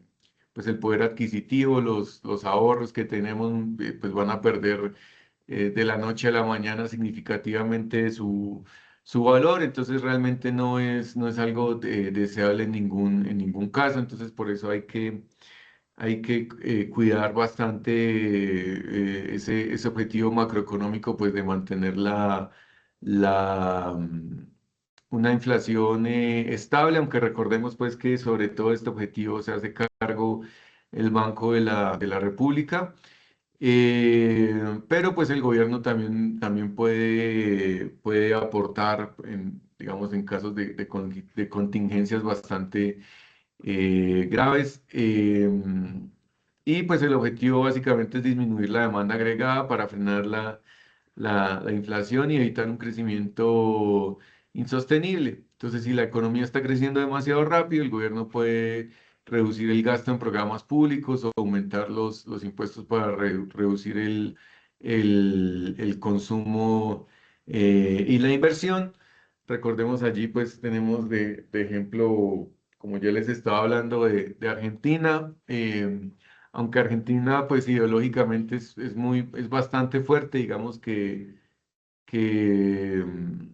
S1: pues el poder adquisitivo, los ahorros que tenemos pues van a perder de la noche a la mañana significativamente su valor, entonces realmente no es algo deseable en ningún caso, entonces por eso hay que cuidar bastante ese objetivo macroeconómico, pues de mantener una inflación estable, aunque recordemos pues que sobre todo este objetivo se hace cargo el Banco de la República. Pero pues el gobierno también puede aportar, digamos, en casos de contingencias bastante graves. Y pues el objetivo básicamente es disminuir la demanda agregada para frenar la inflación y evitar un crecimiento insostenible. Entonces, si la economía está creciendo demasiado rápido, el gobierno puede reducir el gasto en programas públicos o aumentar los impuestos para reducir el consumo y la inversión. Recordemos allí, pues tenemos de ejemplo, como ya les estaba hablando, de Argentina. Aunque Argentina, pues ideológicamente es bastante fuerte, digamos que, mm,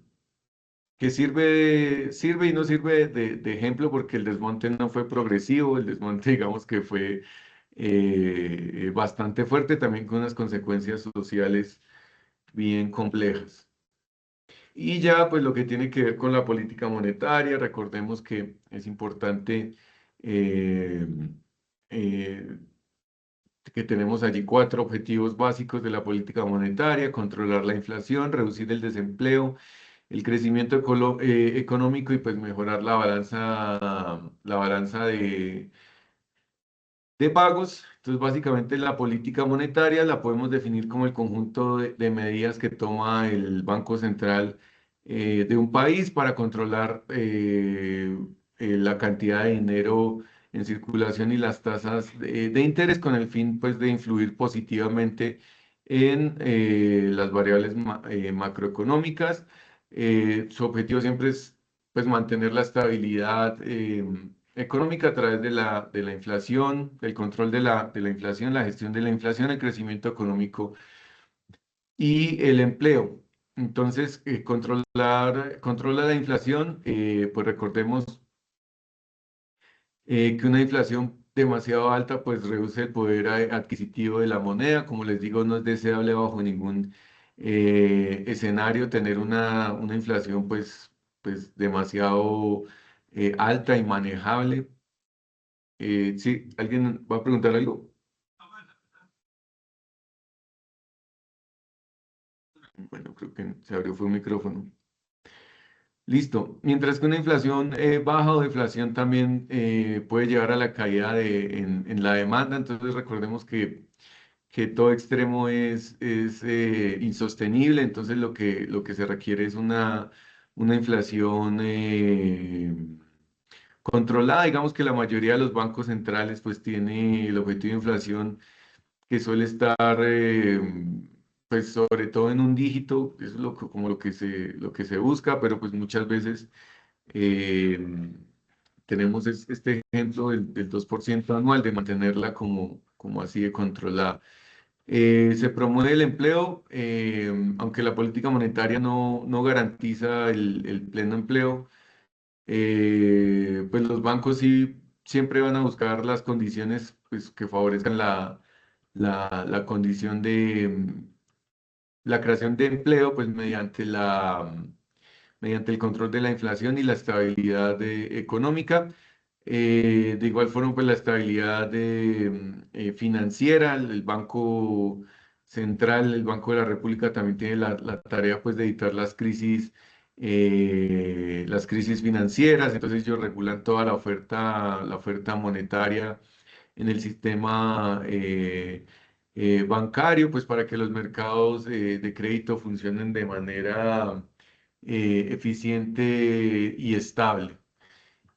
S1: que sirve y no sirve de ejemplo porque el desmonte no fue progresivo, el desmonte digamos que fue bastante fuerte, también con unas consecuencias sociales bien complejas. Y ya, pues lo que tiene que ver con la política monetaria, recordemos que es importante eh, eh, que tenemos allí cuatro objetivos básicos de la política monetaria: controlar la inflación, reducir el desempleo, el crecimiento económico y pues mejorar la balanza de pagos. Entonces, básicamente la política monetaria la podemos definir como el conjunto de medidas que toma el Banco Central de un país para controlar la cantidad de dinero en circulación y las tasas de interés con el fin pues, de influir positivamente en las variables macroeconómicas. Su objetivo siempre es pues, mantener la estabilidad económica a través de la inflación, el control de la inflación, la gestión de la inflación, el crecimiento económico y el empleo. Entonces, controla la inflación, pues recordemos que una inflación demasiado alta pues reduce el poder adquisitivo de la moneda. Como les digo, no es deseable bajo ningún escenario tener una inflación pues demasiado alta, inmanejable. Sí, ¿alguien va a preguntar algo? Bueno, creo que se abrió fue un micrófono. Listo. Mientras que una inflación baja o deflación también puede llevar a la caída en la demanda. Entonces recordemos que todo extremo es insostenible. Entonces lo que se requiere es una inflación controlada. Digamos que la mayoría de los bancos centrales pues tiene el objetivo de inflación que suele estar, pues sobre todo en un dígito, eso es como lo que se busca, pero pues muchas veces eh, tenemos este ejemplo del 2% anual de mantenerla como así de controlada. Se promueve el empleo, aunque la política monetaria no garantiza el pleno empleo. Pues los bancos sí siempre van a buscar las condiciones pues, que favorezcan la condición la creación de empleo, pues mediante mediante el control de la inflación y la estabilidad económica. De igual forma, pues la estabilidad financiera, el Banco Central, el Banco de la República también tiene la tarea pues de evitar las crisis financieras, entonces ellos regulan toda la oferta monetaria en el sistema bancario, pues para que los mercados de crédito funcionen de manera eficiente y estable.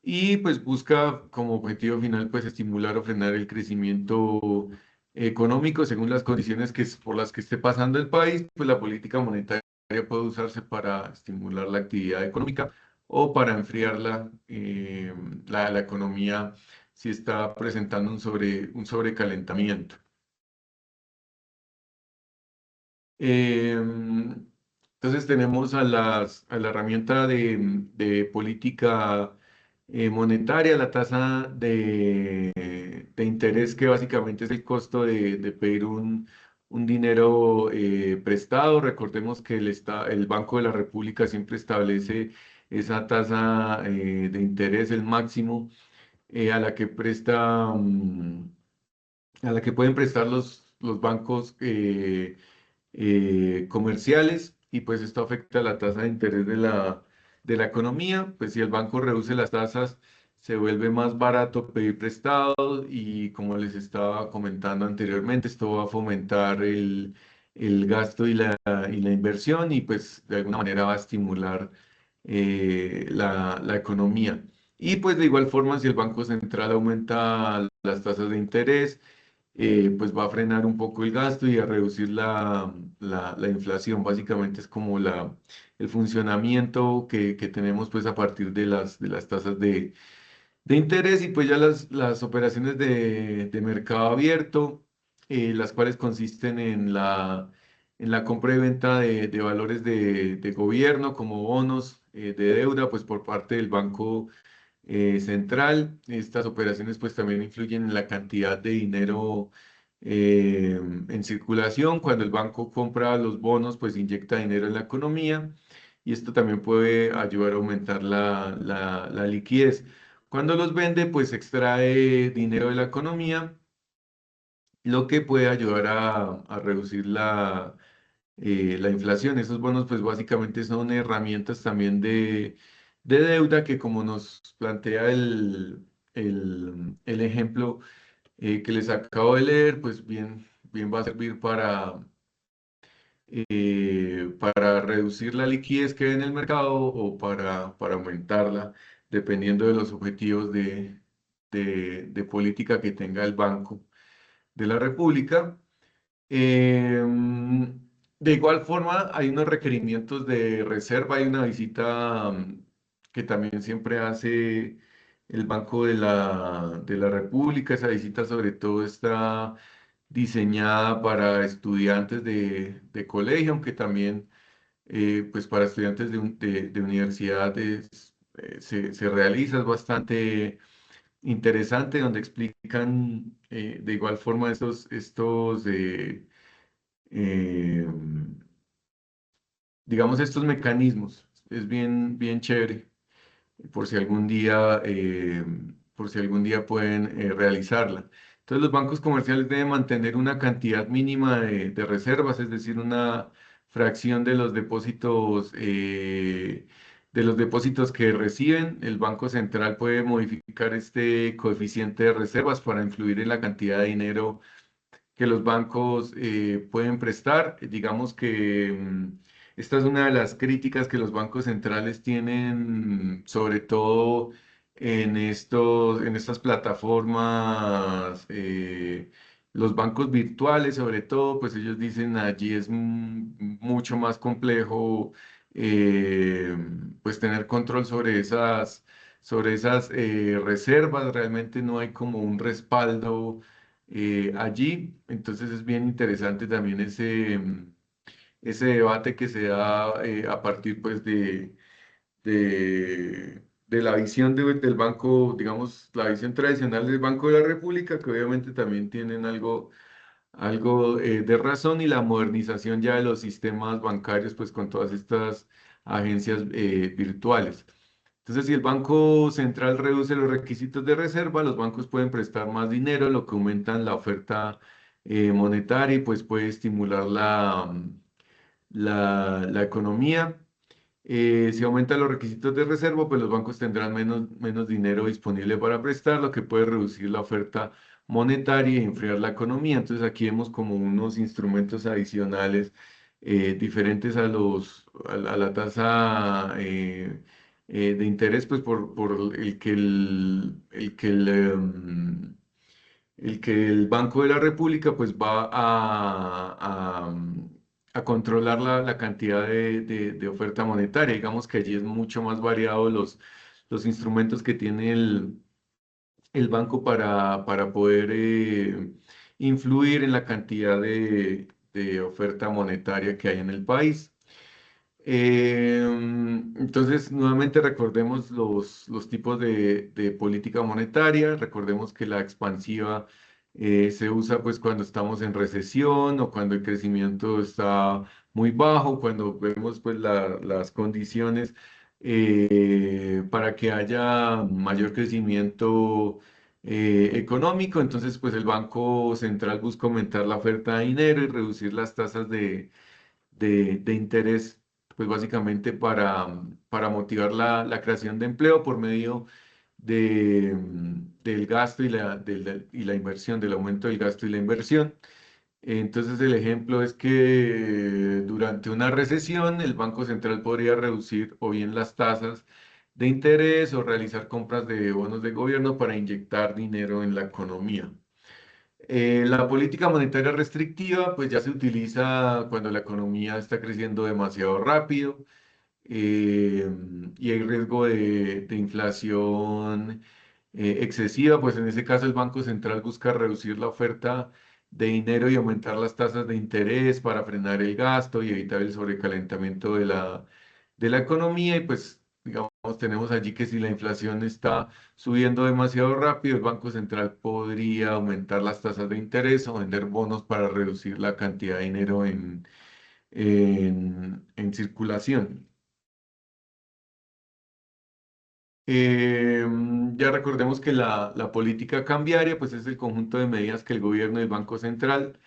S1: Y pues busca como objetivo final pues estimular o frenar el crecimiento económico según las condiciones por las que esté pasando el país, pues la política monetaria puede usarse para estimular la actividad económica o para enfriarla, la economía si está presentando un sobrecalentamiento. Entonces tenemos a la herramienta de política monetaria, la tasa de interés, que básicamente es el costo de pedir un dinero prestado. Recordemos que el Banco de la República siempre establece esa tasa de interés, el máximo a la que a la que pueden prestar los bancos comerciales, y pues esto afecta la tasa de interés de la economía. Pues si el banco reduce las tasas, se vuelve más barato pedir prestado, y como les estaba comentando anteriormente, esto va a fomentar el gasto y la inversión, y pues de alguna manera va a estimular la economía. Y pues de igual forma, si el Banco Central aumenta las tasas de interés, pues va a frenar un poco el gasto y a reducir la inflación. Básicamente es como el funcionamiento que tenemos pues a partir de las tasas de interés, y pues ya las operaciones de mercado abierto, las cuales consisten en la compra y venta de valores de gobierno como bonos de deuda pues por parte del Banco Central. Estas operaciones pues también influyen en la cantidad de dinero en circulación. Cuando el banco compra los bonos, pues inyecta dinero en la economía, y esto también puede ayudar a aumentar la liquidez. Cuando los vende, pues extrae dinero de la economía, lo que puede ayudar a reducir la inflación. Esos bonos, pues básicamente son herramientas también de deuda que, como nos plantea el ejemplo que les acabo de leer, pues bien va a servir para reducir la liquidez que hay en el mercado, o para aumentarla, dependiendo de los objetivos de política que tenga el Banco de la República. De igual forma, hay unos requerimientos de reserva, hay una visita que también siempre hace el Banco de la República. Esa visita sobre todo está diseñada para estudiantes de colegio, aunque también pues para estudiantes de universidades se realiza. Es bastante interesante, donde explican de igual forma eh, digamos, estos mecanismos. Es bien chévere, por si algún día, por si algún día pueden realizarla. Entonces, los bancos comerciales deben mantener una cantidad mínima de reservas, es decir, una fracción de los depósitos que reciben. El Banco Central puede modificar este coeficiente de reservas para influir en la cantidad de dinero que los bancos pueden prestar. Digamos que esta es una de las críticas que los bancos centrales tienen, sobre todo en estas plataformas, los bancos virtuales, sobre todo, pues ellos dicen allí es mucho más complejo, eh, pues tener control sobre esas reservas. Realmente no hay como un respaldo allí. Entonces es bien interesante también ese debate que se da a partir pues de la visión del banco, digamos, la visión tradicional del Banco de la República, que obviamente también tienen algo de razón, y la modernización ya de los sistemas bancarios, pues con todas estas agencias virtuales. Entonces, si el Banco Central reduce los requisitos de reserva, los bancos pueden prestar más dinero, lo que aumenta la oferta monetaria, y pues puede estimular la economía. Si aumentan los requisitos de reserva, pues los bancos tendrán menos dinero disponible para prestar, lo que puede reducir la oferta monetaria y enfriar la economía. Entonces aquí vemos como unos instrumentos adicionales diferentes a la tasa de interés, pues por el que el Banco de la República pues va a controlar la cantidad de oferta monetaria. Digamos que allí es mucho más variado los instrumentos que tiene el banco para poder influir en la cantidad de oferta monetaria que hay en el país. Entonces, nuevamente recordemos los tipos de política monetaria. Recordemos que la expansiva se usa pues cuando estamos en recesión o cuando el crecimiento está muy bajo, cuando vemos pues las condiciones para que haya mayor crecimiento económico. Entonces, pues el Banco Central busca aumentar la oferta de dinero y reducir las tasas de interés, pues básicamente para motivar la creación de empleo por medio del gasto y la inversión, del aumento del gasto y la inversión. Entonces el ejemplo es que durante una recesión el Banco Central podría reducir o bien las tasas de interés o realizar compras de bonos de gobierno para inyectar dinero en la economía. La política monetaria restrictiva, pues ya se utiliza cuando la economía está creciendo demasiado rápido eh, y hay riesgo de inflación excesiva, pues en ese caso el Banco Central busca reducir la oferta de dinero y aumentar las tasas de interés para frenar el gasto y evitar el sobrecalentamiento de la economía. Y pues, digamos, tenemos allí que si la inflación está subiendo demasiado rápido, el Banco Central podría aumentar las tasas de interés o vender bonos para reducir la cantidad de dinero en circulación. Ya recordemos que la política cambiaria pues es el conjunto de medidas que el gobierno y el Banco Central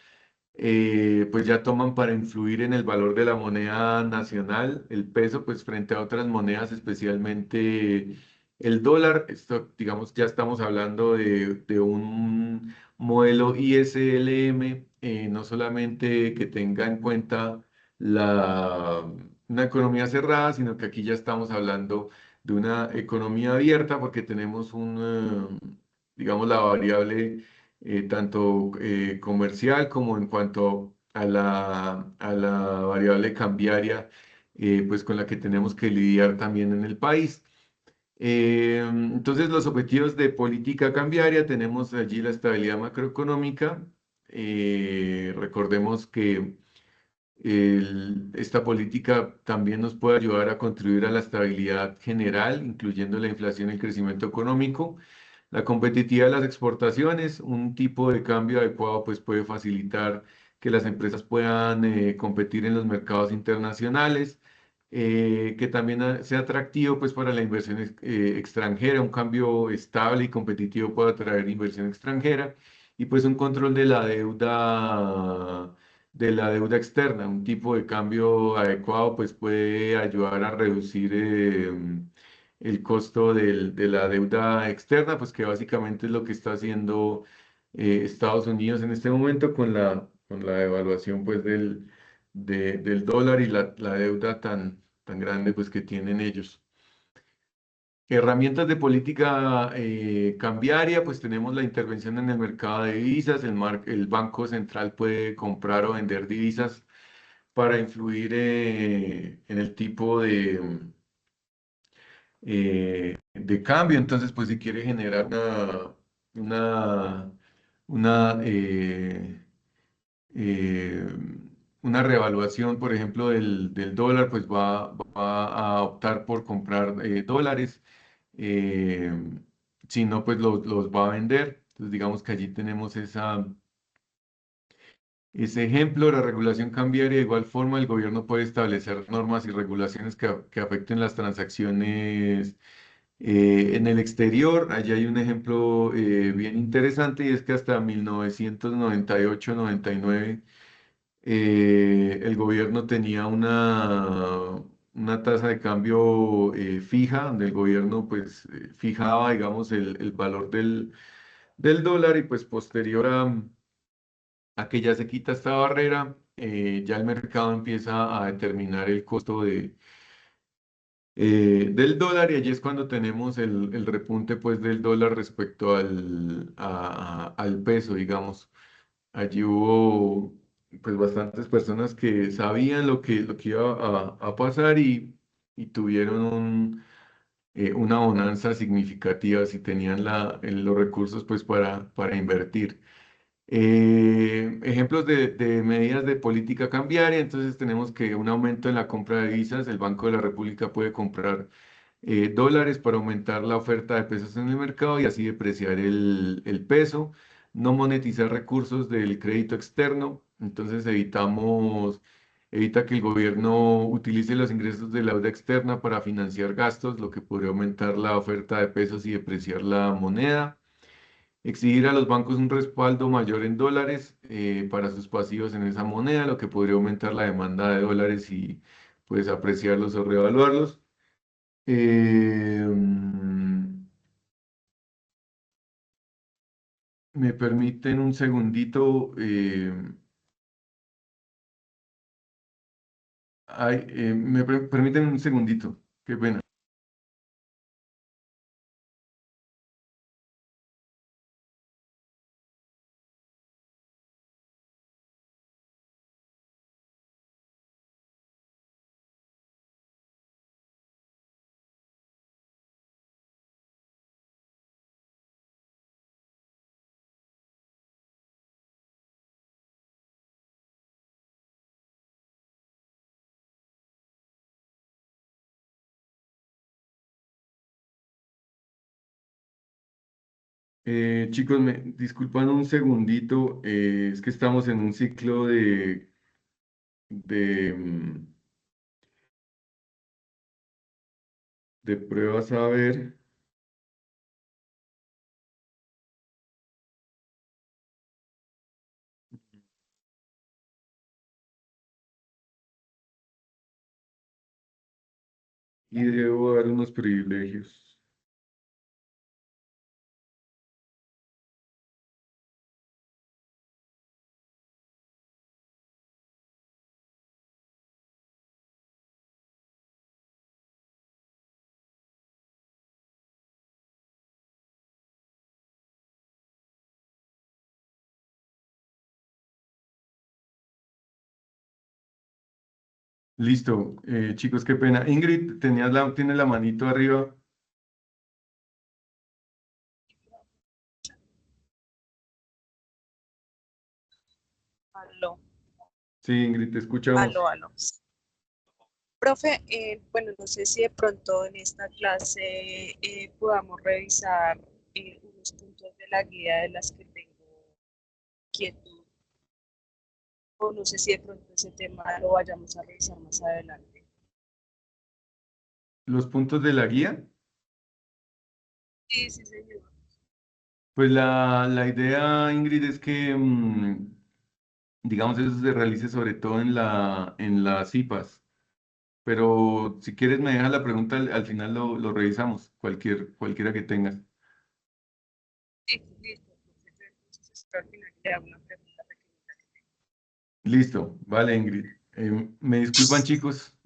S1: pues ya toman para influir en el valor de la moneda nacional, el peso, pues frente a otras monedas, especialmente el dólar. Esto, digamos, ya estamos hablando de un modelo ISLM, no solamente que tenga en cuenta una economía cerrada, sino que aquí ya estamos hablando de una economía abierta porque tenemos digamos, la variable tanto comercial como en cuanto a la variable cambiaria, pues con la que tenemos que lidiar también en el país. Entonces, los objetivos de política cambiaria, tenemos allí la estabilidad macroeconómica. Recordemos que esta política también nos puede ayudar a contribuir a la estabilidad general, incluyendo la inflación y el crecimiento económico. La competitividad de las exportaciones, un tipo de cambio adecuado, pues puede facilitar que las empresas puedan competir en los mercados internacionales, que también sea atractivo pues para la inversión extranjera, un cambio estable y competitivo puede atraer inversión extranjera y pues un control de la deuda externa, un tipo de cambio adecuado pues puede ayudar a reducir el costo de la deuda externa, pues que básicamente es lo que está haciendo Estados Unidos en este momento con la devaluación pues del dólar y la deuda tan grande pues que tienen ellos. Herramientas de política cambiaria, pues tenemos la intervención en el mercado de divisas, el Banco Central puede comprar o vender divisas para influir en el tipo de cambio. Entonces, pues si quiere generar una, una, eh, eh, una revaluación, por ejemplo, del dólar, pues va a optar por comprar dólares. eh, si no, pues los va a vender. Entonces, digamos que allí tenemos ese ejemplo. La regulación cambiaria, de igual forma, el gobierno puede establecer normas y regulaciones que afecten las transacciones en el exterior. Allí hay un ejemplo bien interesante y es que hasta 1998-99 el gobierno tenía una tasa de cambio fija, donde el gobierno pues fijaba, digamos, el valor del dólar y pues posterior a que ya se quita esta barrera, ya el mercado empieza a determinar el costo del dólar y allí es cuando tenemos el repunte pues del dólar respecto al peso, digamos. Allí hubo pues bastantes personas que sabían lo que iba a pasar y tuvieron una bonanza significativa si tenían los recursos pues para invertir. Ejemplos de medidas de política cambiaria, entonces tenemos que un aumento en la compra de divisas, el Banco de la República puede comprar dólares para aumentar la oferta de pesos en el mercado y así depreciar el peso, no monetizar recursos del crédito externo, entonces evita que el gobierno utilice los ingresos de la deuda externa para financiar gastos, lo que podría aumentar la oferta de pesos y depreciar la moneda. Exigir a los bancos un respaldo mayor en dólares para sus pasivos en esa moneda, lo que podría aumentar la demanda de dólares y pues apreciarlos o revaluarlos. Me permiten un segundito. Permiten un segundito. Qué pena. Chicos, me disculpan un segundito. Es que estamos en un ciclo de, de pruebas a ver y debo dar unos privilegios. Listo, chicos, qué pena. Ingrid, tienes la manito arriba.
S2: Aló,
S1: Sí, Ingrid, te escuchamos.
S2: aló. Profe, bueno, no sé si de pronto en esta clase podamos revisar unos puntos de la guía de las que tengo quietud, o no sé si de pronto ese tema lo vayamos a revisar más adelante.
S1: Los puntos de la guía.
S2: Sí, sí, señor.
S1: Pues la idea, Ingrid, es que, digamos, eso se realice sobre todo en las IPAs. Pero si quieres, me dejas la pregunta, al final lo revisamos, cualquiera que tengas.
S2: Sí, listo. Perfecto. Entonces, espero al final le hago una pregunta pequeñita.
S1: Listo, vale, Ingrid. Me disculpan, chicos,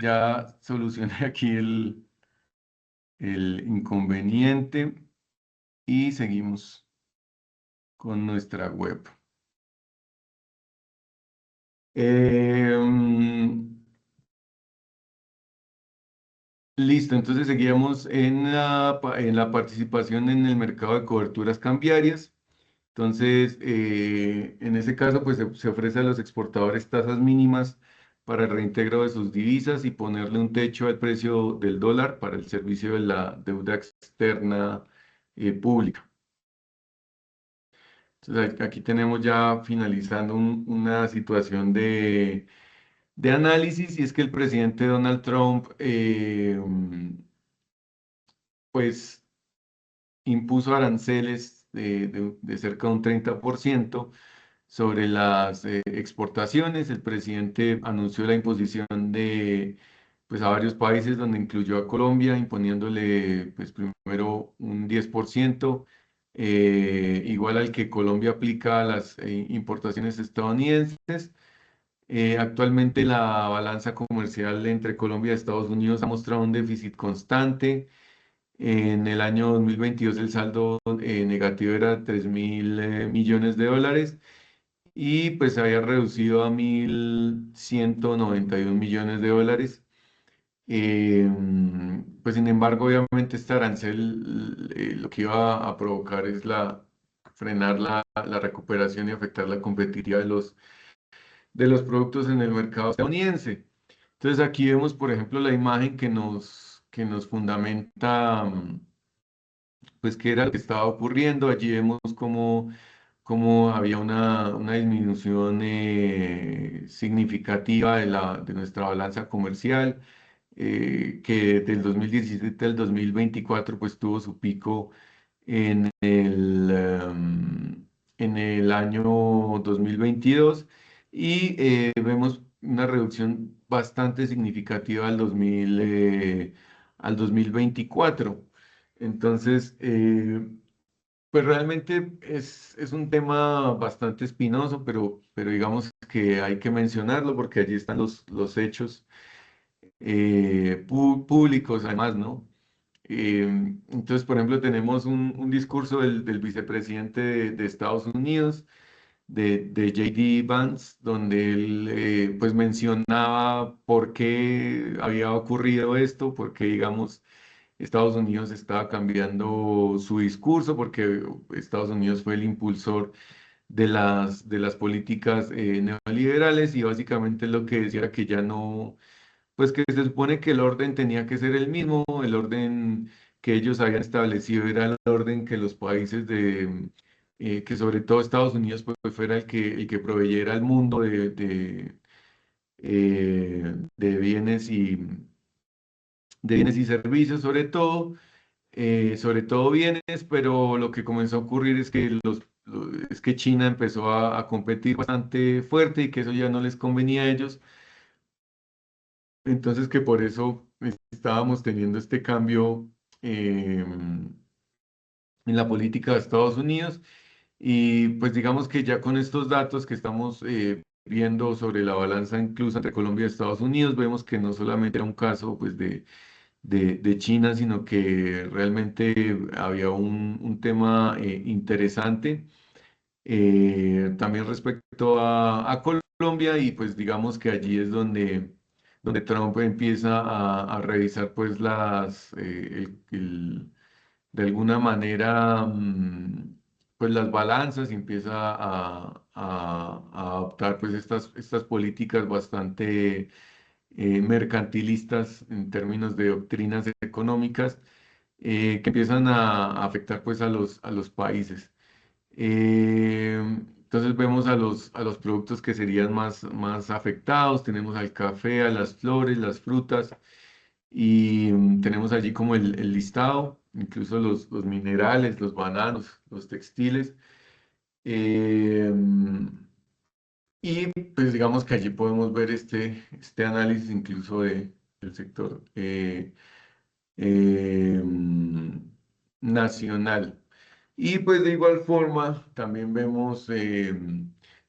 S1: ya solucioné aquí el inconveniente y seguimos con nuestra web. Em, Listo, entonces seguíamos en la participación en el mercado de coberturas cambiarias. Entonces, en ese caso, pues se ofrece a los exportadores tasas mínimas para el reintegro de sus divisas y ponerle un techo al precio del dólar para el servicio de la deuda externa pública. Entonces, aquí tenemos ya finalizando una situación de análisis y es que el presidente Donald Trump, pues impuso aranceles de cerca de un 30% sobre las exportaciones. El presidente anunció la imposición pues a varios países, donde incluyó a Colombia, imponiéndole pues primero un 10%, igual al que Colombia aplica a las importaciones estadounidenses. Actualmente la balanza comercial entre Colombia y Estados Unidos ha mostrado un déficit constante. En el año 2022 el saldo negativo era 3.000 millones de dólares, y pues se había reducido a 1.191 millones de dólares. Pues sin embargo, obviamente este arancel lo que iba a provocar es frenar la recuperación y afectar la competitividad de los productos en el mercado estadounidense. Entonces aquí vemos, por ejemplo, la imagen que nos fundamenta, pues qué era lo que estaba ocurriendo. Allí vemos cómo había una disminución significativa de nuestra balanza comercial, que del 2017 al 2024 pues tuvo su pico en el año 2022, y vemos una reducción bastante significativa al 2024. Entonces, pues realmente es un tema bastante espinoso, pero digamos que hay que mencionarlo porque allí están los hechos públicos además, ¿no? Entonces, por ejemplo, tenemos un discurso del vicepresidente de Estados Unidos, de J.D. Vance, donde él pues mencionaba por qué había ocurrido esto, por qué, digamos, Estados Unidos estaba cambiando su discurso, porque Estados Unidos fue el impulsor de las políticas neoliberales, y básicamente lo que decía que ya no, pues que se supone que el orden tenía que ser el mismo. El orden que ellos habían establecido era el orden que los países que sobre todo Estados Unidos pues fuera el que proveyera al mundo de bienes y servicios, sobre todo bienes. Pero lo que comenzó a ocurrir es que China empezó a competir bastante fuerte, y que eso ya no les convenía a ellos. Entonces, que por eso estábamos teniendo este cambio en la política de Estados Unidos. Y pues digamos que ya con estos datos que estamos viendo sobre la balanza incluso entre Colombia y Estados Unidos, vemos que no solamente era un caso pues de China, sino que realmente había un tema interesante también respecto a Colombia. Y pues digamos que allí es donde Trump empieza a revisar pues de alguna manera, pues las balanzas, y empieza a adoptar pues estas políticas bastante mercantilistas en términos de doctrinas económicas, que empiezan a afectar pues a los países. Entonces vemos a los productos que serían más afectados. Tenemos al café, a las flores, las frutas, y tenemos allí como el listado, incluso los minerales, los bananos, los textiles. Y pues digamos que allí podemos ver este análisis incluso del sector nacional. Y pues de igual forma también vemos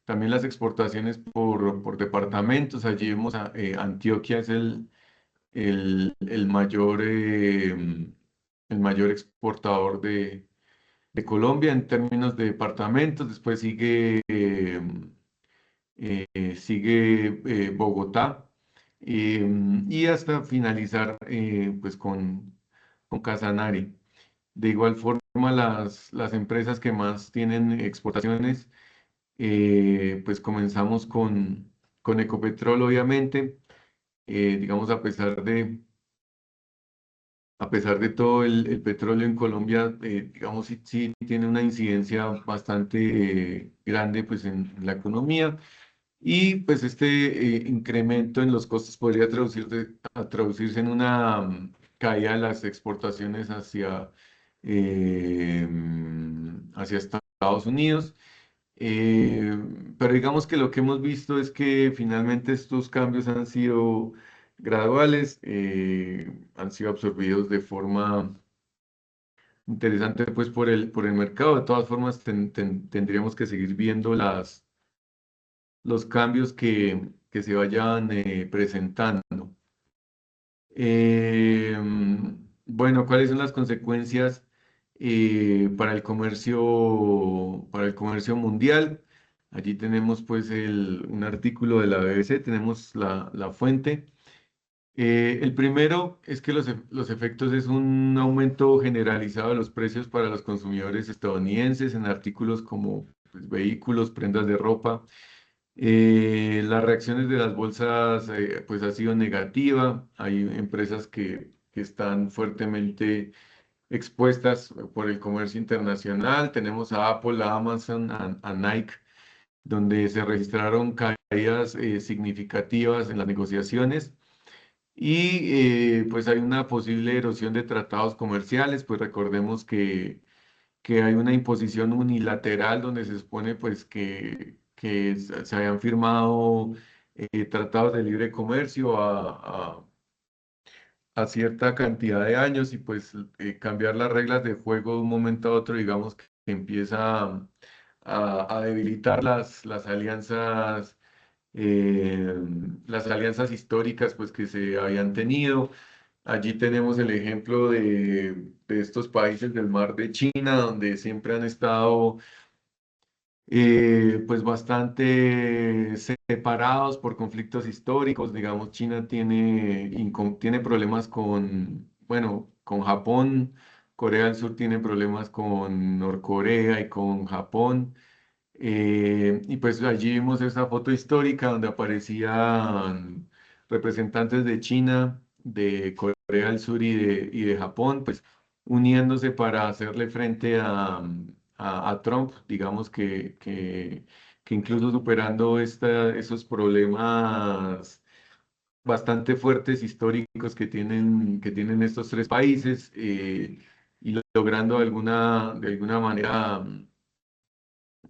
S1: también las exportaciones por departamentos. Allí vemos Antioquia es el mayor exportador de Colombia en términos de departamentos. Después sigue Bogotá, y hasta finalizar pues con Casanare. De igual forma, las empresas que más tienen exportaciones, pues comenzamos con Ecopetrol, obviamente. Digamos, a pesar de todo el petróleo en Colombia, digamos, sí, sí tiene una incidencia bastante grande pues en la economía. Y pues este incremento en los costos podría traducirse en una caída de las exportaciones hacia Estados Unidos. Pero digamos que lo que hemos visto es que finalmente estos cambios han sido graduales, han sido absorbidos de forma interesante pues por el mercado. De todas formas, tendríamos que seguir viendo los cambios que se vayan presentando. Eh, bueno, ¿cuáles son las consecuencias para el comercio mundial? Allí tenemos pues un artículo de la BBC, tenemos la fuente. El primero es que los efectos es un aumento generalizado de los precios para los consumidores estadounidenses en artículos como pues, vehículos, prendas de ropa. Las reacciones de las bolsas pues ha sido negativa. Hay empresas que están fuertemente expuestas por el comercio internacional. Tenemos a Apple, a Amazon, a Nike, donde se registraron caídas significativas en las negociaciones. Y pues hay una posible erosión de tratados comerciales, pues recordemos que hay una imposición unilateral donde se supone pues que se habían firmado tratados de libre comercio a cierta cantidad de años y pues cambiar las reglas de juego de un momento a otro, digamos que empieza a debilitar eh, las alianzas históricas pues que se habían tenido. Allí tenemos el ejemplo de estos países del mar de China, donde siempre han estado pues bastante separados por conflictos históricos. Digamos, China tiene problemas bueno, con Japón, Corea del Sur tiene problemas con Norcorea y con Japón. Y pues allí vimos esa foto histórica donde aparecían representantes de China, de Corea del Sur y de Japón, pues uniéndose para hacerle frente a Trump, digamos que incluso superando esos problemas bastante fuertes históricos que tienen estos tres países y logrando de alguna manera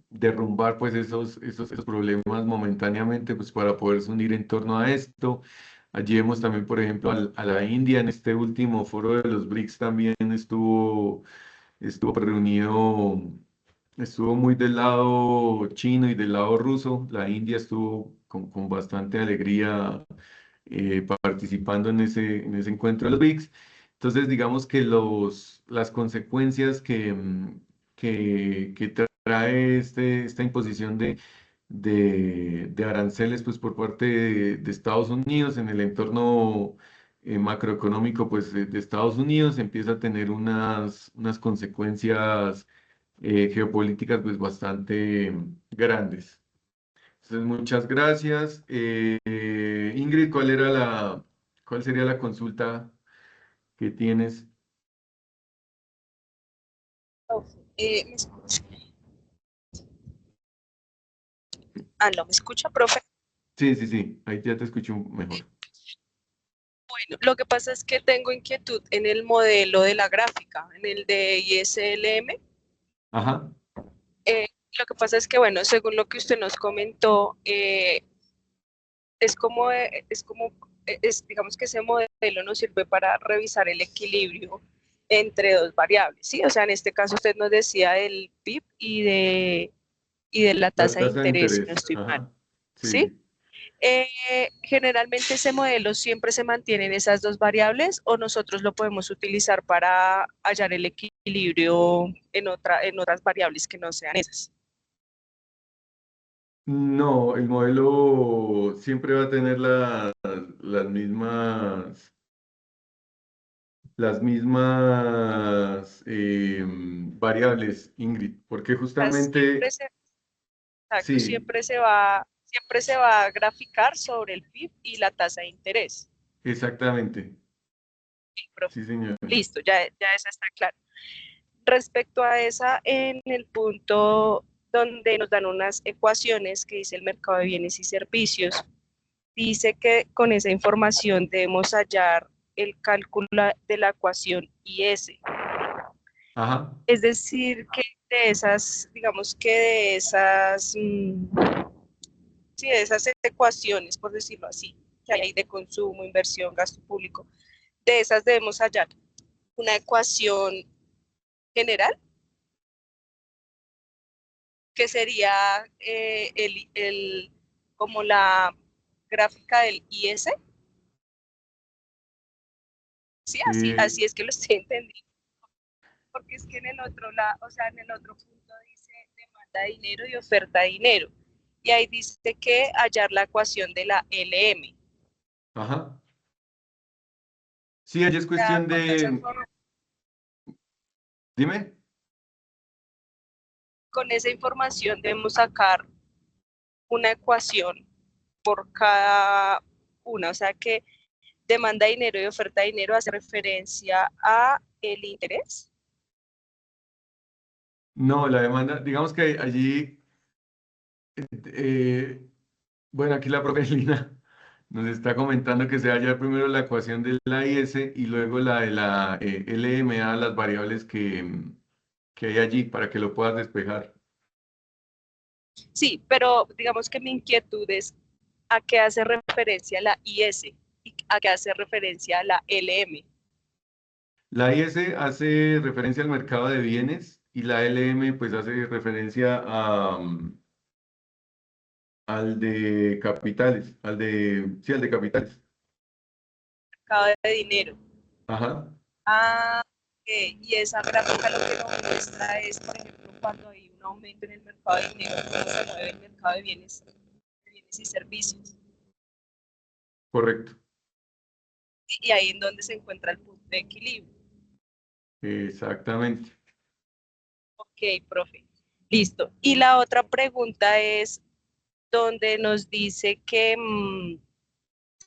S1: derrumbar pues esos problemas momentáneamente pues para poderse unir en torno a esto. Allí vemos también, por ejemplo, a la India en este último foro de los BRICS también estuvo reunido, estuvo muy del lado chino y del lado ruso. La India estuvo con bastante alegría participando en ese encuentro de los BRICS. Entonces, digamos que las consecuencias que trae esta imposición de aranceles pues, por parte de Estados Unidos en el entorno macroeconómico pues, de Estados Unidos empieza a tener unas consecuencias geopolíticas pues, bastante grandes. Entonces, muchas gracias. Ingrid, ¿cuál sería la consulta que tienes?
S2: ¿Me escucha? ¿No me escucha, profe?
S1: Sí, sí, sí, ahí ya te escucho mejor.
S2: Bueno, lo que pasa es que tengo inquietud en el modelo de la gráfica, en el de ISLM.
S1: Ajá,
S2: Eh, lo que pasa es que, bueno, según lo que usted nos comentó, digamos que ese modelo nos sirve para revisar el equilibrio entre dos variables, ¿sí? O sea, en este caso usted nos decía del PIB y de la
S1: la
S2: tasa de
S1: tasa de
S2: interés, si no
S1: interés,
S2: estoy mal,
S1: ajá,
S2: ¿sí?
S1: sí.
S2: Generalmente ese modelo siempre se mantiene en esas dos variables o nosotros lo podemos utilizar para hallar el equilibrio en otras variables que no sean esas.
S1: No, el modelo siempre va a tener las mismas variables, Ingrid, porque
S2: O sea,
S1: justamente,
S2: exacto,
S1: sí,
S2: siempre se va a graficar sobre el PIB y la tasa de interés.
S1: exactamente,
S2: Sí, profe.
S1: sí, señor.
S2: Listo, ya esa está clara. Respecto a esa, en el punto donde nos dan unas ecuaciones que dice el mercado de bienes y servicios, dice que con esa información debemos hallar el cálculo de la ecuación IS.
S1: Ajá.
S2: Es decir, que de esas, digamos que sí, de esas ecuaciones, por decirlo así, que hay de consumo, inversión, gasto público. De esas debemos hallar una ecuación general, que sería como la gráfica del IS. Sí, así es que lo estoy entendiendo. Porque es que en el otro lado, o sea, en el otro punto dice demanda de dinero y oferta de dinero. Y ahí dice que hallar la ecuación de la LM.
S1: Ajá. Sí, allí es
S2: Ya,
S1: cuestión
S2: con esa,
S1: de, dime.
S2: con esa información debemos sacar una ecuación por cada una, o sea que demanda de dinero y oferta de dinero hace referencia a el interés.
S1: No, la demanda, digamos que allí, eh, bueno, aquí la profe Lina nos está comentando que se halla primero la ecuación de la IS y luego la de la LMA, las variables que hay allí para que lo puedas despejar.
S2: Sí, pero digamos que mi inquietud es a qué hace referencia la IS y a qué hace referencia la LM.
S1: La IS hace referencia al mercado de bienes y la LM pues hace referencia al de capitales, sí, al de capitales.
S2: Mercado de dinero.
S1: Ajá,
S2: Ah, ok. Y esa gráfica lo que nos muestra es, por ejemplo, cuando hay un aumento en el mercado de dinero, cómo se mueve el mercado de bienes y servicios.
S1: correcto,
S2: Y ahí en donde se encuentra el punto de equilibrio.
S1: exactamente.
S2: Ok, profe. Listo. Y la otra pregunta es donde nos dice que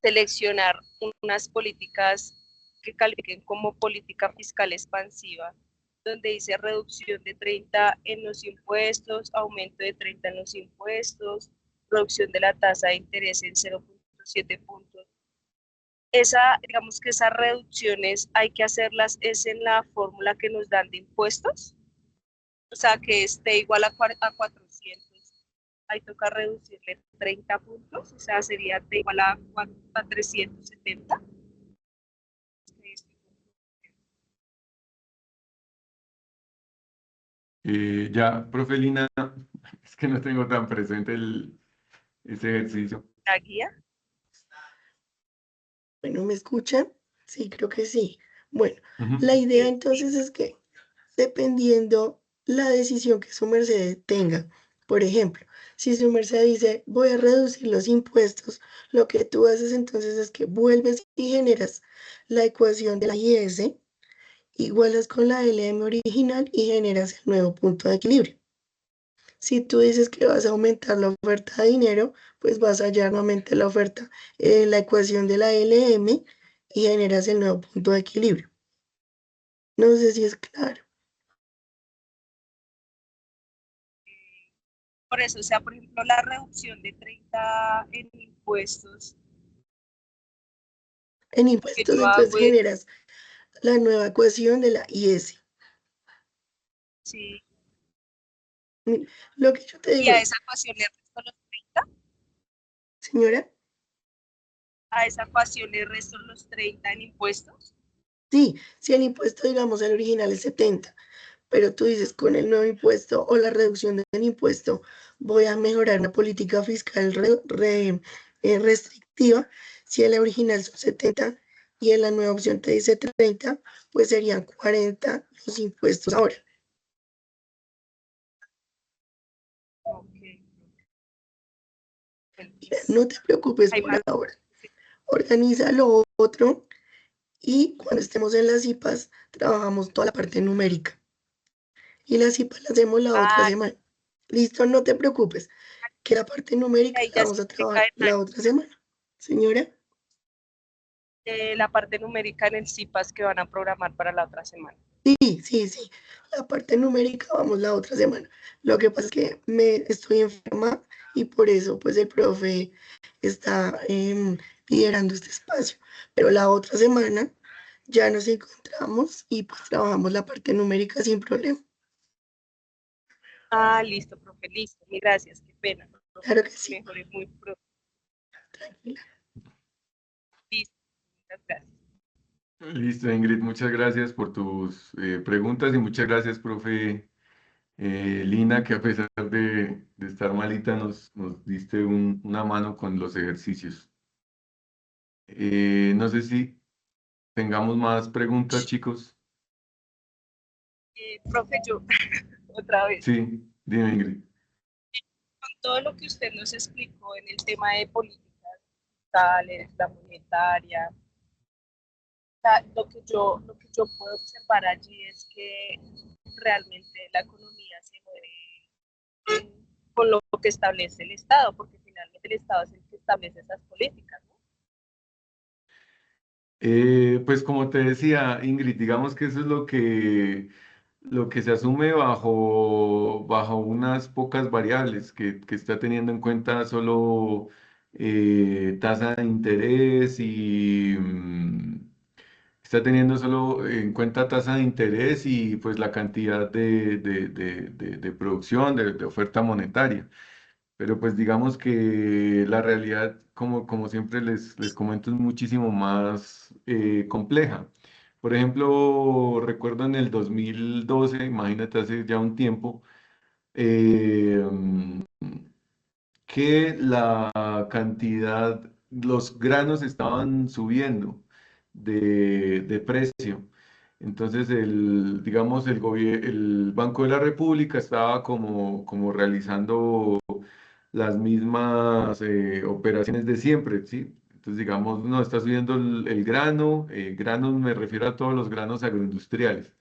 S2: seleccionar unas políticas que califiquen como política fiscal expansiva, donde dice reducción de 30 en los impuestos, aumento de 30 en los impuestos, reducción de la tasa de interés en 0,7 puntos. Digamos que esas reducciones hay que hacerlas es en la fórmula que nos dan de impuestos, o sea, que esté igual a 400. Ahí toca reducirle 30 puntos, o sea, sería T igual a 370.
S1: Ya, profe Lina, es que no tengo tan presente ese ejercicio.
S2: La guía.
S3: Bueno, ¿me escuchan? Sí, creo que sí. Bueno, la
S1: Ujú.
S3: idea
S2: Sí,
S3: entonces es que dependiendo la decisión que su merced tenga, por ejemplo, si su merced dice voy a reducir los impuestos, lo que tú haces entonces es que vuelves y generas la ecuación de la IS, igualas con la LM original y generas el nuevo punto de equilibrio. Si tú dices que vas a aumentar la oferta de dinero, pues vas a hallar nuevamente la oferta, la ecuación de la LM y generas el nuevo punto de equilibrio. No sé si es claro.
S2: por eso, o sea, por ejemplo, la reducción de 30 en impuestos,
S3: En
S2: lo que
S3: impuestos
S2: yo
S3: entonces
S2: hago es,
S3: generas la nueva ecuación de la IS.
S2: sí,
S3: Lo que yo te
S2: y
S3: digo
S2: a
S3: es,
S2: esa ecuación le resto los 30,
S3: señora,
S2: a esa ecuación le resto los 30 en impuestos.
S3: sí, si el impuesto, digamos, el original es 70, pero tú dices con el nuevo impuesto o la reducción del impuesto, voy a mejorar una política fiscal restrictiva. Si el original son 70 y en la nueva opción te dice 30, pues serían 40 los impuestos ahora.
S2: Ok,
S3: Mira,
S2: feliz.
S3: no te preocupes
S2: Hay
S3: por
S2: más.
S3: ahora. Organiza lo otro y cuando estemos en las IPAs trabajamos toda la parte numérica. Y las IPAs las hacemos la otra
S2: Ah,
S3: semana. Listo, no te preocupes, que la parte numérica
S2: ahí
S3: la
S2: ya se
S3: vamos a
S2: explica
S3: trabajar la otra semana. Señora,
S2: la parte numérica en el CIPAS que van a programar para la otra semana.
S3: sí, sí, sí. La parte numérica vamos la otra semana. Lo que pasa es que me estoy enferma y por eso pues el profe está liderando este espacio. Pero la otra semana ya nos encontramos y pues trabajamos la parte numérica sin problema.
S2: Ah, listo, profe, listo. Mil gracias, qué pena.
S3: Claro que sí.
S2: Mejoré muy pronto.
S3: Tranquila.
S2: Muchas gracias.
S1: Listo, Ingrid, muchas gracias por tus preguntas y muchas gracias, profe Lina, que a pesar de estar malita nos diste una mano con los ejercicios. No sé si tengamos más preguntas, chicos.
S2: Profe, yo otra vez,
S1: Sí, dime, Ingrid.
S2: con todo lo que usted nos explicó en el tema de políticas fiscales, la monetaria, sea, lo que yo puedo observar allí es que realmente la economía se mueve con lo que establece el Estado, porque finalmente el Estado es el que establece esas políticas, ¿no?
S1: Pues como te decía, Ingrid, digamos que eso es lo que se asume bajo unas pocas variables que está teniendo en cuenta solo tasa de interés y está teniendo solo en cuenta tasa de interés y pues la cantidad de producción, de oferta monetaria. Pero pues digamos que la realidad, como siempre les comento, es muchísimo más compleja. Por ejemplo, recuerdo en el 2012, imagínate hace ya un tiempo, eh, que la cantidad, los granos estaban subiendo de precio. Entonces, digamos, el Banco de la República estaba como realizando las mismas operaciones de siempre, ¿sí? Entonces, digamos, no, está subiendo el grano, granos me refiero a todos los granos agroindustriales,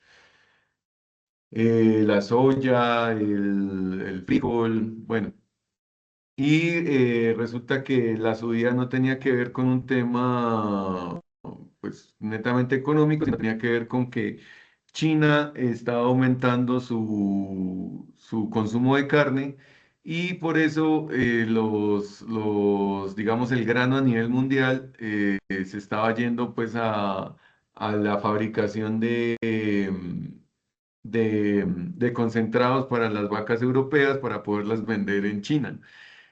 S1: la soya, el frijol, bueno. Y resulta que la subida no tenía que ver con un tema, pues, netamente económico, sino tenía que ver con que China estaba aumentando su consumo de carne y por eso digamos, el grano a nivel mundial se estaba yendo pues a la fabricación de concentrados para las vacas europeas para poderlas vender en China.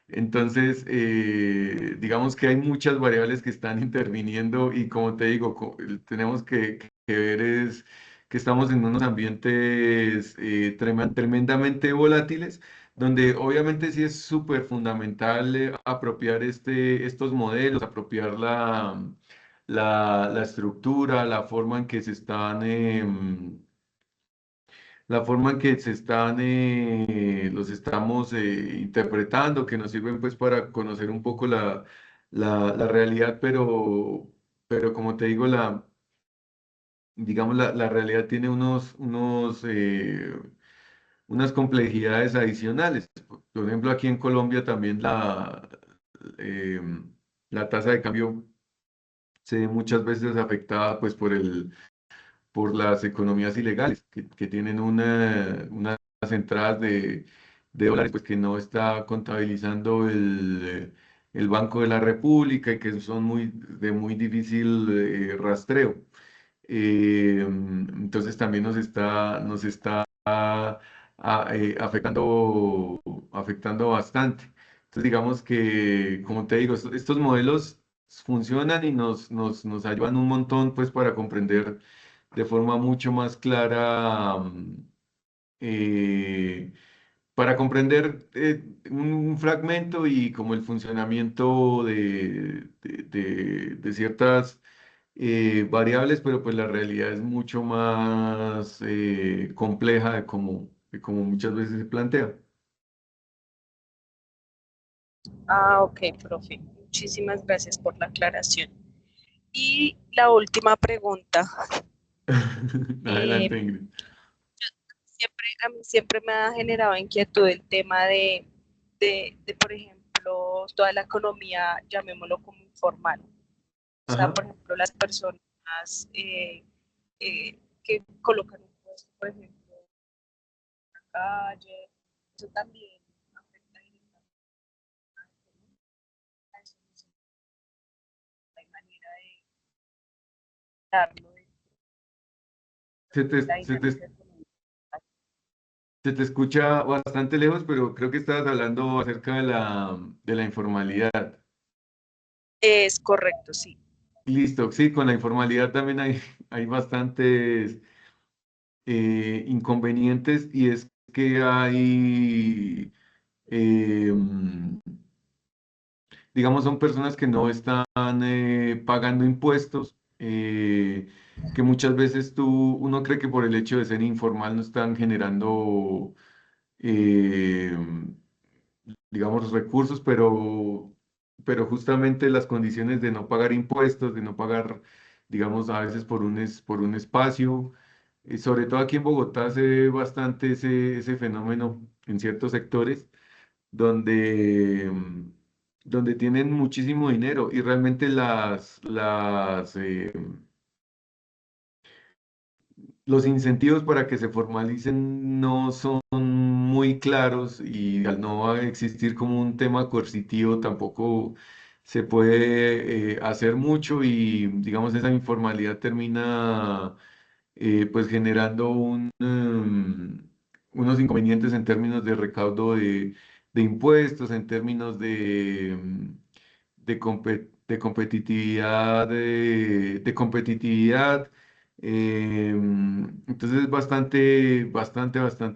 S1: Entonces, digamos que hay muchas variables que están interviniendo y como te digo, tenemos que ver es que estamos en unos ambientes tremendamente volátiles, donde obviamente sí es súper fundamental apropiar estos modelos, apropiar la estructura, la forma en que se están la forma en que los estamos interpretando, que nos sirven pues para conocer un poco la realidad, pero como te digo, digamos, la realidad tiene unas complejidades adicionales. Por ejemplo, aquí en Colombia también eh, la tasa de cambio se ve muchas veces afectada pues por las economías ilegales que tienen unas entradas de dólares pues, que no está contabilizando el Banco de la República y que son de muy difícil rastreo. Entonces también nos está afectando bastante. Entonces digamos que, como te digo, estos modelos funcionan y nos ayudan un montón pues para comprender de forma mucho más clara, eh, para comprender un fragmento y como el funcionamiento de ciertas variables, pero pues la realidad es mucho más compleja de como muchas veces se plantea.
S2: Ah, ok, profe. Muchísimas gracias por la aclaración. Y la última pregunta. Eh,
S1: Adelante, Ingrid.
S2: a mí siempre me ha generado inquietud el tema por ejemplo, toda la economía, llamémoslo como informal. O sea,
S1: Ajá.
S2: por ejemplo, las personas que colocan un puesto, por ejemplo, en la calle, eso también afecta directamente a la economía. Eso no sé, hay manera de darlo
S1: Se te,
S2: de la
S1: se te,
S2: dinámica económica.
S1: se te escucha bastante lejos, pero creo que estabas hablando acerca de la informalidad.
S2: Es correcto, sí.
S1: Listo, sí, con la informalidad también hay bastantes inconvenientes y es que hay, digamos, son personas que no están pagando impuestos, que muchas veces uno cree que por el hecho de ser informal no están generando, eh, digamos, recursos, pero justamente las condiciones de no pagar impuestos, de no pagar, digamos, a veces por un espacio, sobre todo aquí en Bogotá se ve bastante ese fenómeno en ciertos sectores donde, donde tienen muchísimo dinero y realmente los incentivos para que se formalicen no son muy claros y al no existir como un tema coercitivo tampoco se puede hacer mucho y digamos esa informalidad termina pues generando unos inconvenientes en términos de recaudo de impuestos, en términos de competitividad, de competitividad. Entonces es bastante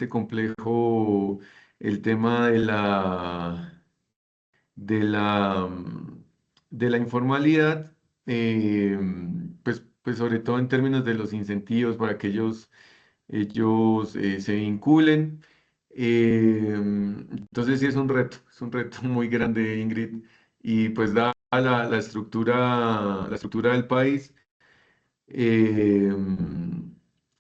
S1: complejo el tema de la, de la informalidad, pues sobre todo en términos de los incentivos para que ellos se vinculen. Entonces sí es un reto muy grande, Ingrid, y pues da la estructura del país, eh,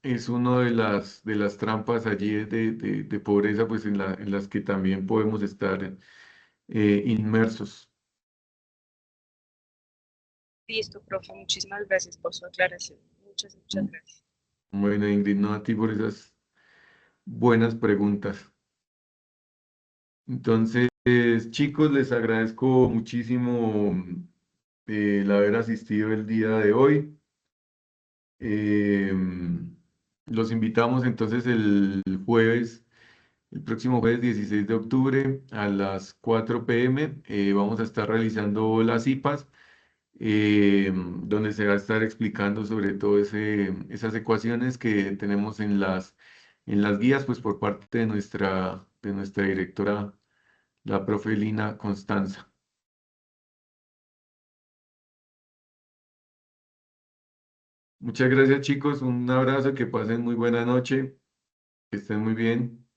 S1: es una de las trampas allí de pobreza, pues en las que también podemos estar inmersos.
S2: Listo, profe, muchísimas gracias por su aclaración. Muchas gracias.
S1: Bueno, Ingrid, no a ti por esas buenas preguntas. Entonces, chicos, les agradezco muchísimo el haber asistido el día de hoy. Eh, los invitamos entonces el próximo jueves 16 de octubre a las 4 p.m. Vamos a estar realizando las IPAs, donde se va a estar explicando sobre todo esas ecuaciones que tenemos en las guías, pues por parte de nuestra directora, la profe Lina Constanza. Muchas gracias, chicos. Un abrazo, que pasen muy buena noche, que estén muy bien.